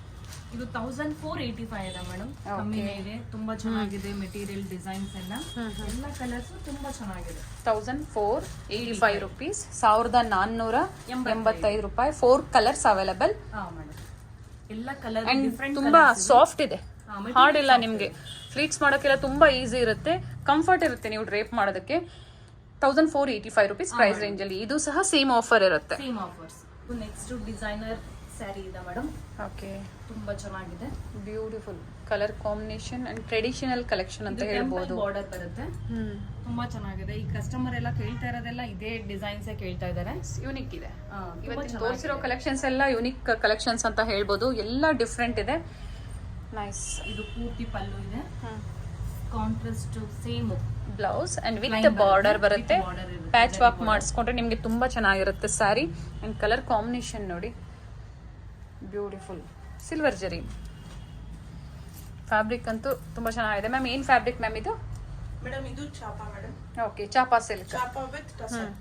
ಇದು 1485 ಇದೆ ಮೇಡಮ್, ಕಮ್ಮಿನೇ ಇದೆ. ತುಂಬಾ ಚೆನ್ನಾಗಿದೆ ಮೆಟೀರಿಯಲ್, ಡಿಸೈನ್ಸ್ ಎಲ್ಲ ಕಲರ್ಸ್ ತುಂಬಾ ಚೆನ್ನಾಗಿದೆ. 1485 rupees, 1485 ರೂಪಾಯಿ. 4 ಕಲರ್ಸ್ ಅವೈಲಬಲ್. ಹಾ ಮೇಡಮ್, ಎಲ್ಲ ಕಲರ್ ಅಂಡ್ ಡಿಫ್ರೆಂಟ್ ತುಂಬಾ ಸಾಫ್ಟ್ ಇದೆ, ಹಾರ್ಡ್ ಇಲ್ಲ. ನಿಮಗೆ ಫ್ಲೀಟ್ಸ್ ಮಾಡೋಕ್ಕೆಲ್ಲ ತುಂಬಾ ಈಸಿ ಇರುತ್ತೆ, ಕಂಫರ್ಟ್ ಇರುತ್ತೆ ನೀವು ಡ್ರೇಪ್ ಮಾಡೋದಕ್ಕೆ. 1485 rupees ಪ್ರೈಸ್ ರೇಂಜ್ ಅಲ್ಲಿ. ಇದು ಸಹ ಸೇಮ್ ಆಫರ್ ಇರುತ್ತೆ. Same offers. Next designer sari ಇದೆ ಮೇಡಮ್. ಓಕೆ, ತುಂಬಾ ಚೆನ್ನಾಗಿದೆ. Beautiful colour combination and traditional collection ಅಂತ ಹೇಳ್ಬೋದು. ಬಾರ್ಡರ್ ಬರುತ್ತೆ, ತುಂಬಾ ಚೆನ್ನಾಗಿದೆ. ಈ ಕಸ್ಟಮರ್ ಎಲ್ಲ ಕೇಳ್ತಾ ಇರೋದೆಲ್ಲ ಇದೇ ಡಿಸೈನ್ಸ್ ಕೇಳ್ತಾ ಇದ್ದಾರೆ. ಯೂನಿಕ್ ಇದೆ. ಇವತ್ತು ತೋರಿಸಿರೋ ಕಲೆಕ್ಷನ್ಸ್ ಎಲ್ಲ ಯೂನಿಕ್ ಕಲೆಕ್ಷನ್ಸ್ ಅಂತ ಹೇಳ್ಬೋದು. ಎಲ್ಲ ಡಿಫ್ರೆಂಟ್ ಇದೆ, ನೈಸ್. ಇದು ಪೂರ್ತಿ ಪಲ್ಲು ಇದೆ, contrast same blouse and with border ಬರುತ್ತೆ. ಪ್ಯಾಚ್ ವಾಕ್ ಮಾಡಿಸ್ಕೊಂಡ್ರೆ ನಿಮಗೆ ತುಂಬಾ ಚೆನ್ನಾಗಿರುತ್ತೆ ಸ್ಯಾರಿ. ಅಂಡ್ ಕಲರ್ ಕಾಂಬಿನೇಷನ್ ನೋಡಿ, ಬ್ಯೂಟಿಫುಲ್ ಸಿಲ್ವರ್ ಜರಿ. ಫ್ಯಾಬ್ರಿಕ್ ಅಂತೂ ತುಂಬಾ ಚೆನ್ನಾಗಿದೆ. ಮ್ಯಾಮ್ ಏನು ಫ್ಯಾಬ್ರಿಕ್ ಮ್ಯಾಮ್ ಇದು? ಮೇಡಮ್ ಇದು Chapa madam. Okay, Chapa silk. Chapa with tussar.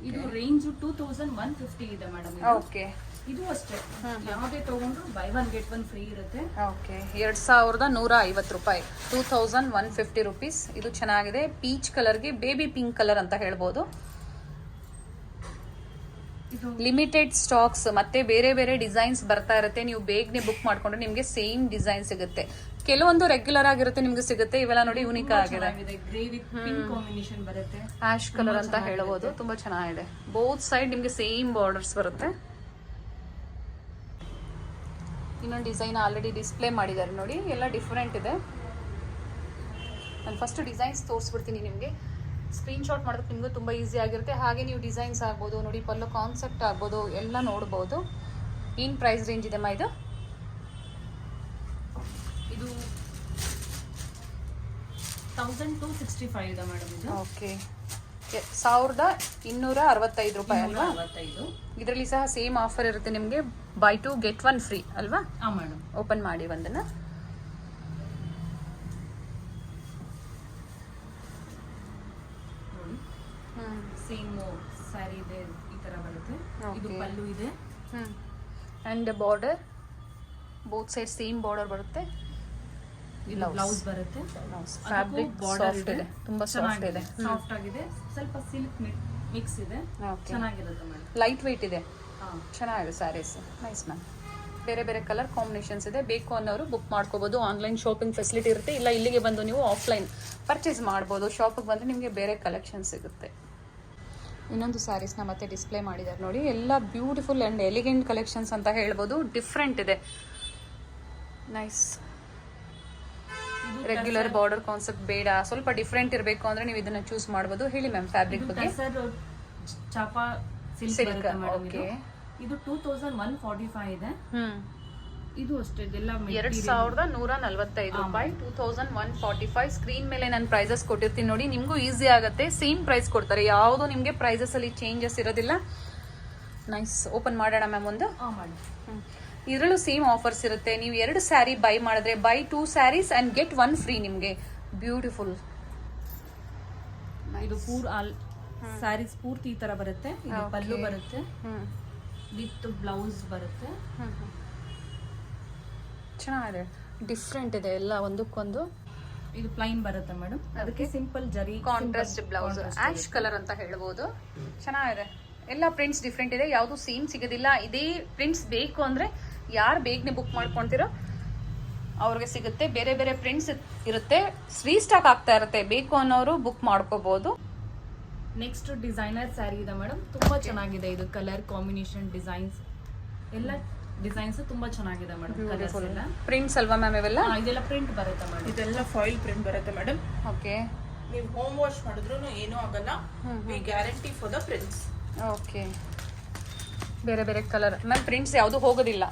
ಇದು ರೇಂಜ್ 2150 ಇದೆ ಮೇಡಮ್. ಓಕೆ, ಇದು ಅಷ್ಟೇ, ಯಾವುದೇ ತಗೊಂಡ್ರು ಬೈ 1 get 1 ಫ್ರೀ ಇರುತ್ತೆ. ಓಕೆ, 2150 ರೂಪಾಯಿ, 2150 rupees. ಇದು ಚೆನ್ನಾಗಿದೆ. ಪೀಚ್ ಕಲರ್ಗೆ ಬೇಬಿ ಪಿಂಕ್ ಕಲರ್ ಅಂತ ಹೇಳ್ಬೋದು. ಲಿಮಿಟೆಡ್ ಸ್ಟಾಕ್ಸ್, ಮತ್ತೆ ಬೇರೆ ಬೇರೆ ಡಿಸೈನ್ಸ್ ಬರ್ತಾ ಇರುತ್ತೆ. ನೀವು ಬೇಗನೆ ಬುಕ್ ಮಾಡ್ಕೊಂಡ್ರೆ ನಿಮಗೆ ಸೇಮ್ ಡಿಸೈನ್ ಸಿಗುತ್ತೆ. ಕೆಲವೊಂದು ರೆಗ್ಯುಲರ್ ಆಗಿರುತ್ತೆ ನಿಮ್ಗೆ ಸಿಗುತ್ತೆ. ಇವೆಲ್ಲ ನೋಡಿ ಯೂನಿಕ್ ಆಗಿದೆ. ಗ್ರೇ ವಿತ್ ಪಿಂಕ್ ಕಾಂಬಿನೇಷನ್ ಬರುತ್ತೆ, ಆಶ್ ಕಲರ್ ಅಂತ ಹೇಳ್ಬೋದು. ತುಂಬಾ ಚೆನ್ನಾಗಿದೆ. ಬೋತ್ ಸೈಡ್ ನಿಮ್ಗೆ ಸೇಮ್ ಬಾರ್ಡರ್ಸ್ ಬರುತ್ತೆ. ಇನ್ನೊಂದು ಡಿಸೈನ್ ಆಲ್ರೆಡಿ ಡಿಸ್ಪ್ಲೇ ಮಾಡಿದ್ದಾರೆ ನೋಡಿ, ಎಲ್ಲ ಡಿಫ್ರೆಂಟ್ ಇದೆ. ನಾನು ಫಸ್ಟ್ ಡಿಸೈನ್ಸ್ ತೋರಿಸ್ಬಿಡ್ತೀನಿ ನಿಮಗೆ. ಸ್ಕ್ರೀನ್ಶಾಟ್ ಮಾಡೋದಕ್ಕೆ ನಿಮಗೂ ತುಂಬ ಈಸಿ ಆಗಿರುತ್ತೆ. ಹಾಗೆ ನೀವು ಡಿಸೈನ್ಸ್ ಆಗ್ಬೋದು ನೋಡಿ, ಪಲ್ಲು ಕಾನ್ಸೆಪ್ಟ್ ಆಗ್ಬೋದು, ಎಲ್ಲ ನೋಡ್ಬೋದು. ಏನು ಪ್ರೈಸ್ ರೇಂಜ್ ಇದೆ ಮಾ ಇದು? ಇದು 1265 ಇದೆ ಮೇಡಮ್. ಇದು ಓಕೆ, 1265 ರೂಪಾಯಿ ಅಲ್ವಾ? 65. ಇದರಲ್ಲಿ ಸಹ ಸೇಮ್ ಆಫರ್ ಇರುತ್ತೆ ನಿಮಗೆ, ಬೈ 2 get 1 ಫ್ರೀ ಅಲ್ವಾ? ಹಾಂ ಮೇಡಮ್. ಓಪನ್ ಮಾಡಿ ಒಂದನ್ನು. ಸೇಮ್ ಸ್ಯಾರಿ ಇದೆ, ಈ ತರ ಬರುತ್ತೆ. ಇದು ಪಲ್ಲು ಇದೆ. And border both side same border ಬರುತ್ತೆ. ಇದು ಬ್ಲೌಸ್ ಬರುತ್ತೆ. ಫ್ಯಾಬ್ರಿಕ್ ಸಾಫ್ಟ್ ಇದೆ, ತುಂಬಾ ಸಾಫ್ಟ್ ಇದೆ, ಸಾಫ್ಟ್ ಆಗಿದೆ. ಸ್ವಲ್ಪ ಸಿಲ್ಕ್ ಮಿಕ್ಸ್ ಇದೆ, ಚೆನ್ನಾಗಿರುತ್ತೆ ಮೇಡಮ್. ಲೈಟ್ ವೆಯ್ಟ್ ಇದೆ, ಚೆನ್ನಾಗಿದೆ ಸ್ಯಾರೀಸ್. Nice ma'am. ಬೇರೆ ಬೇರೆ ಕಲರ್ ಕಾಂಬಿನೇಷನ್ಸ್ ಇದೆ. ಬೇಕು ಅನ್ನೋರು ಬುಕ್ ಮಾಡ್ಕೋಬೋದು. ಆನ್ಲೈನ್ ಶಾಪಿಂಗ್ ಫೆಸಿಲಿಟಿ ಇರುತ್ತೆ, ಇಲ್ಲ ಇಲ್ಲಿಗೆ ಬಂದು ನೀವು ಆಫ್ಲೈನ್ ಪರ್ಚೇಸ್ ಮಾಡ್ಬೋದು. ಶಾಪಿಗೆ ಬಂದರೆ ನಿಮಗೆ ಬೇರೆ ಕಲೆಕ್ಷನ್ ಸಿಗುತ್ತೆ. ಇನ್ನೊಂದು ಸ್ಯಾರೀಸ್ನ ಮತ್ತೆ ಡಿಸ್ಪ್ಲೇ ಮಾಡಿದ್ದಾರೆ ನೋಡಿ. ಎಲ್ಲ ಬ್ಯೂಟಿಫುಲ್ ಆ್ಯಂಡ್ ಎಲಿಗೆಂಟ್ ಕಲೆಕ್ಷನ್ಸ್ ಅಂತ ಹೇಳ್ಬೋದು. ಡಿಫ್ರೆಂಟ್ ಇದೆ. ನೈಸ್. ರೆಗ್ಯುಲರ್ ಬಾರ್ಡರ್ ಕಾನ್ಸೆಪ್ಟ್ ಬೇಡ, ಸ್ವಲ್ಪ ಡಿಫ್ರೆಂಟ್ ಇರಬೇಕು ಅಂದರೆ ನೀವು ಇದನ್ನು ಚೂಸ್ ಮಾಡ್ಬೋದು. ಹೇಳಿ ಮ್ಯಾಮ್ ಫ್ಯಾಬ್ರಿಕ್ ಬಗ್ಗೆ. ಚಾಪಾ ಸಿಲ್ಕ್ ಬರುತ್ತೆ ಮೇಡಮ್. ಇದು 2145 ಇದೆ. ಇದು ಅಷ್ಟೇ, ಇದೆಲ್ಲ 2145 ರೂಪಾಯಿ. 2145. ಸ್ಕ್ರೀನ್ ಮೇಲೆ ನಾನು ಪ್ರೈಸಸ್ ಕೊಟ್ಟಿರ್ತೀನಿ ನೋಡಿ, ನಿಮಗೂ ಈಸಿ ಆಗುತ್ತೆ. ಸೇಮ್ ಪ್ರೈಸ್ ಕೊಡ್ತಾರೆ, ಯಾವುದು ನಿಮಗೆ ಪ್ರೈಸಸ್ ಅಲ್ಲಿ ಚೇಂಜಸ್ ಇರೋದಿಲ್ಲ. ನೈಸ್. ಓಪನ್ ಮಾಡೋಣ ಮ್ಯಾಮ್ ಒಂದು. ಮಾಡಿ. ಇದರಲ್ಲೂ ಸೇಮ್ ಆಫರ್ಸ್ ಇರುತ್ತೆ. ನೀವು 2 ಸ್ಯಾರಿ ಬೈ ಮಾಡಿದ್ರೆ buy 2 sarees and get 1 free ನಿಮಗೆ. ಬ್ಯೂಟಿಫುಲ್. ಇದು ಸ್ಯಾರೀಸ್ ಪೂರ್ತಿ ಈ ತರ ಬರುತ್ತೆ. ಇದು ಪಲ್ಲು ಬರುತ್ತೆ ವಿತ್ ಬ್ಲೌಸ್ ಬರುತ್ತೆ. ಚೆನ್ನಾಗಿದೆ, ಡಿಫ್ರೆಂಟ್ ಇದೆ ಎಲ್ಲ ಒಂದಕ್ಕೊಂದು. ಇದು ಪ್ಲೈನ್ ಬರುತ್ತೆ ಮೇಡಮ್, ಅದಕ್ಕೆ ಸಿಂಪಲ್ ಜರಿ ಕಾಂಟ್ರಾಸ್ಟ್ ಬ್ಲೌಸ್, ಆಶ್ ಕಲರ್ ಅಂತ ಹೇಳ್ಬೋದು. ಚೆನ್ನಾಗಿದೆ. ಎಲ್ಲ ಪ್ರಿಂಟ್ಸ್ ಡಿಫ್ರೆಂಟ್ ಇದೆ, ಯಾವುದು ಸೇಮ್ ಸಿಗೋದಿಲ್ಲ. ಇದೇ ಪ್ರಿಂಟ್ಸ್ ಬೇಕು ಅಂದ್ರೆ ಯಾರು ಬೇಗನೆ ಬುಕ್ ಮಾಡ್ಕೊಳ್ತಿರೋ ಅವ್ರಿಗೆ ಸಿಗುತ್ತೆ. ಬೇರೆ ಬೇರೆ ಪ್ರಿಂಟ್ಸ್ ಇರುತ್ತೆ, ರೀಸ್ಟಾಕ್ ಆಗ್ತಾ ಇರುತ್ತೆ. ಬೇಕು ಅನ್ನೋರು ಬುಕ್ ಮಾಡ್ಕೋಬಹುದು. ನೆಕ್ಸ್ಟ್ ಡಿಸೈನರ್ ಸ್ಯಾರಿ ಇದೆ ಮೇಡಮ್, ತುಂಬಾ ಚೆನ್ನಾಗಿದೆ. ಇದು ಕಲರ್ ಕಾಂಬಿನೇಷನ್ ಡಿಸೈನ್ಸ್ ಎಲ್ಲ ಡಿಸೈನ್ಸ್ ತುಂಬಾ ಚೆನ್ನಾಗಿದೆ ಮೇಡಮ್. ಪ್ರಿಂಟ್ಸ್ ಅಲ್ವಾ ಮ್ಯಾಮ್ ಇವೆಲ್ಲ? ಇದೆಲ್ಲ ಪ್ರಿಂಟ್ ಬರುತ್ತೆ ಮೇಡಮ್. ಇದೆಲ್ಲ ಫಾಯಿಲ್ ಪ್ರಿಂಟ್ ಬರುತ್ತೆ ಮೇಡಮ್. ಓಕೆ. ನೀವು ಹೋಮ್ ವಾಶ್ ಮಾಡಿದ್ರು ಏನೂ ಆಗಲ್ಲ. We guarantee for the prints. Okay. ಬೇರೆ ಬೇರೆ ಕಲರ್ ಮ್ಯಾಮ್. ಪ್ರಿಂಟ್ಸ್ ಯಾವುದು ಹೋಗೋದಿಲ್ಲ,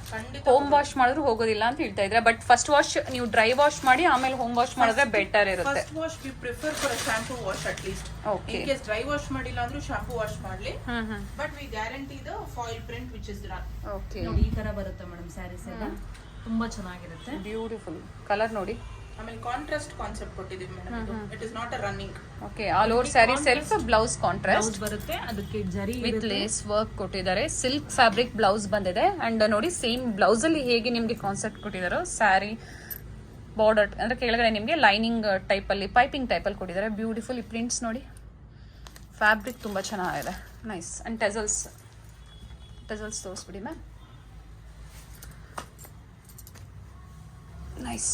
ಹೋಮ್ ವಾಶ್ ಮಾಡಿದ್ರು ಹೋಗೋದಿಲ್ಲ ಅಂತ ಹೇಳ್ತಾ ಇದ್ರೆ. ಬಟ್ ಫಸ್ಟ್ ವಾಶ್ ನೀವು ಡ್ರೈ ವಾಶ್ ಮಾಡಿ ಆಮೇಲೆ ಹೋಮ್ ವಾಶ್ ಮಾಡಿದ್ರೆ ಬೆಟರ್ ಇರುತ್ತೆ. First wash V prefer for shampoo wash at least. Okay. In case dry wash ಮಾಡಿಲ್ಲ ಅಂದ್ರೂ ಶಾಂಪೂ ವಾಶ್ ಮಾಡಲಿ. But we guarantee the foil print which is run. Okay. ನೋಡಿ ಈ ತರ ಬರುತ್ತೆ ಮೇಡಮ್ ಸ್ಯಾರೀಸ್ ಎಲ್ಲ, ತುಂಬಾ ಚೆನ್ನಾಗಿರುತ್ತೆ. ಬ್ಯೂಟಿಫುಲ್ ಕಲರ್ ನೋಡಿ. ಆಮೇಲೆ ಕಾಂಟ್ರಾಸ್ಟ್ ಕಾನ್ಸೆಪ್ಟ್ ಕೊಟ್ಟಿದ್ದೀವಿ madam. It is not a running. Okay. All over sari self, blouse contrast ಬರುತ್ತೆ, ಅದಕ್ಕೆ ಜರಿ ವಿತ್ ಲೇಸ್ ವರ್ಕ್ ಕೊಟ್ಟಿದ್ದಾರೆ. ಸಿಲ್ಕ್ ಫ್ಯಾಬ್ರಿಕ್ ಬ್ಲೌಸ್ ಬಂದಿದೆ. ಅಂಡ್ ನೋಡಿ ಸೇಮ್ ಬ್ಲೌಸ್ ಅಲ್ಲಿ ಹೇಗೆ ನಿಮಗೆ ಕಾನ್ಸೆಪ್ಟ್ ಕೊಟ್ಟಿದ್ದಾರೋ ಸ್ಯಾರಿ ಬಾರ್ಡರ್ ಅಂದ್ರೆ ಕೆಳಗಡೆ ನಿಮಗೆ ಲೈನಿಂಗ್ ಟೈಪ್ ಅಲ್ಲಿ ಪೈಪಿಂಗ್ ಟೈಪ್ ಅಲ್ಲಿ ಕೊಟ್ಟಿದ್ದಾರೆ. ಬ್ಯೂಟಿಫುಲ್. ಈ ಪ್ರಿಂಟ್ಸ್ ನೋಡಿ, ಫ್ಯಾಬ್ರಿಕ್ ತುಂಬಾ ಚೆನ್ನಾಗಿದೆ. ನೈಸ್. ಅಂಡ್ ಟೆಸಲ್ಸ್ ತೋರಿಸ್ಬಿಡಿ ma'am. Nice.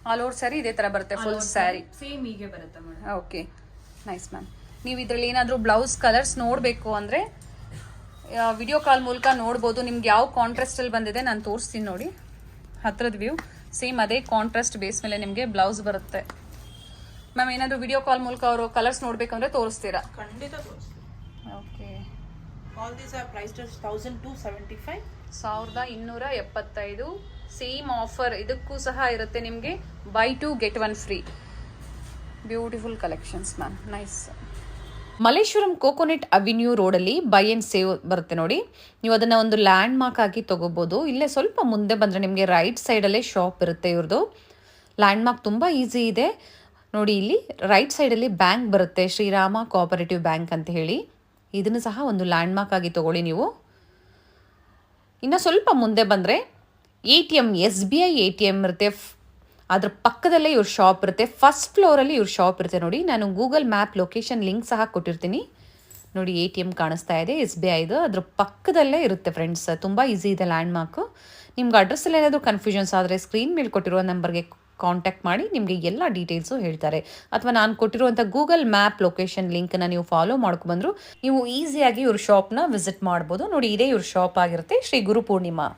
All over saree ಇದೇ ತರ ಬರುತ್ತೆ, ಫುಲ್ ಸ್ಯಾರಿ ಸೇಮ್ ಹೀಗೆ ಬರುತ್ತೆ ಮೇಡಮ್. ಓಕೆ. Nice ma'am. ನೀವು ಇದರಲ್ಲಿ ಏನಾದರೂ ಬ್ಲೌಸ್ ಕಲರ್ಸ್ ನೋಡಬೇಕು ಅಂದರೆ ವಿಡಿಯೋ ಕಾಲ್ ಮೂಲಕ ನೋಡ್ಬೋದು. ನಿಮ್ಗೆ ಯಾವ ಕಾಂಟ್ರಾಸ್ಟಲ್ಲಿ ಬಂದಿದೆ ನಾನು ತೋರಿಸ್ತೀನಿ ನೋಡಿ. ಹತ್ರದ ವ್ಯೂ ಸೇಮ್ ಅದೇ ಕಾಂಟ್ರಾಸ್ಟ್ ಬೇಸ್ ಮೇಲೆ ನಿಮಗೆ ಬ್ಲೌಸ್ ಬರುತ್ತೆ. ಮ್ಯಾಮ್ ಏನಾದರೂ ವಿಡಿಯೋ ಕಾಲ್ ಮೂಲಕ ಅವರು ಕಲರ್ಸ್ ನೋಡಬೇಕಂದ್ರೆ ತೋರಿಸ್ತೀರಾ? ಖಂಡಿತ ತೋರಿಸ್ತೀವಿ. Okay. All these are priced 1275. 1275. Same offer ಇದಕ್ಕೂ ಸಹ ಇರುತ್ತೆ ನಿಮಗೆ. By 2 get 1 free. Beautiful collections ma'am. Nice. Malleshwaram coconut avenue ರೋಡಲ್ಲಿ ಬೈ ಆ್ಯಂಡ್ ಸೇವ್ ಬರುತ್ತೆ ನೋಡಿ. ನೀವು ಅದನ್ನು ಒಂದು ಲ್ಯಾಂಡ್ ಮಾರ್ಕ್ ಆಗಿ ತೊಗೋಬೋದು. ಇಲ್ಲೇ ಸ್ವಲ್ಪ ಮುಂದೆ ಬಂದರೆ ನಿಮಗೆ ರೈಟ್ ಸೈಡಲ್ಲೇ ಶಾಪ್ ಇರುತ್ತೆ ಇವ್ರದ್ದು. ಲ್ಯಾಂಡ್ ಮಾರ್ಕ್ ತುಂಬ ಈಸಿ ಇದೆ ನೋಡಿ. ಇಲ್ಲಿ ರೈಟ್ ಸೈಡಲ್ಲಿ ಬ್ಯಾಂಕ್ ಬರುತ್ತೆ, ಶ್ರೀರಾಮ ಕೋಆಪರೇಟಿವ್ ಬ್ಯಾಂಕ್ ಅಂತ ಹೇಳಿ. ಇದನ್ನು ಸಹ ಒಂದು ಲ್ಯಾಂಡ್ ಮಾರ್ಕ್ ಆಗಿ ತೊಗೊಳ್ಳಿ ನೀವು. ಇನ್ನು ಸ್ವಲ್ಪ ಮುಂದೆ ಬಂದರೆ ATM, SBI ATM ಇರುತ್ತೆ. ಅದ್ರ ಪಕ್ಕದಲ್ಲೇ ಇವ್ರ ಶಾಪ್ ಇರುತ್ತೆ. ಫಸ್ಟ್ ಫ್ಲೋರಲ್ಲಿ ಇವ್ರ ಶಾಪ್ ಇರುತ್ತೆ ನೋಡಿ. ನಾನು ಗೂಗಲ್ ಮ್ಯಾಪ್ ಲೊಕೇಶನ್ ಲಿಂಕ್ ಸಹ ಕೊಟ್ಟಿರ್ತೀನಿ ನೋಡಿ. ATM ಕಾಣಿಸ್ತಾ ಇದೆ SBIದು, ಅದ್ರ ಪಕ್ಕದಲ್ಲೇ ಇರುತ್ತೆ ಫ್ರೆಂಡ್ಸ್. ತುಂಬ ಈಸಿ ಇದೆ ಲ್ಯಾಂಡ್ ಮಾರ್ಕು. ನಿಮ್ಗೆ ಅಡ್ರೆಸ್ಸಲ್ಲಿ ಏನಾದರೂ ಕನ್ಫ್ಯೂಷನ್ಸ್ ಆದರೆ ಸ್ಕ್ರೀನ್ ಮೇಲೆ ಕೊಟ್ಟಿರುವ ನಂಬರ್ಗೆ ಕಾಂಟ್ಯಾಕ್ಟ್ ಮಾಡಿ, ನಿಮಗೆ ಎಲ್ಲ ಡೀಟೇಲ್ಸು ಹೇಳ್ತಾರೆ. ಅಥವಾ ನಾನು ಕೊಟ್ಟಿರುವಂಥ ಗೂಗಲ್ ಮ್ಯಾಪ್ ಲೊಕೇಶನ್ ಲಿಂಕನ್ನು ನೀವು ಫಾಲೋ ಮಾಡ್ಕೊಬಂದ್ರು ನೀವು ಈಸಿಯಾಗಿ ಇವ್ರ ಶಾಪ್ನ ವಿಸಿಟ್ ಮಾಡ್ಬೋದು ನೋಡಿ. ಇದೇ ಇವ್ರ ಶಾಪ್ ಆಗಿರುತ್ತೆ, ಶ್ರೀ ಗುರು ಪೂರ್ಣಿಮಾ.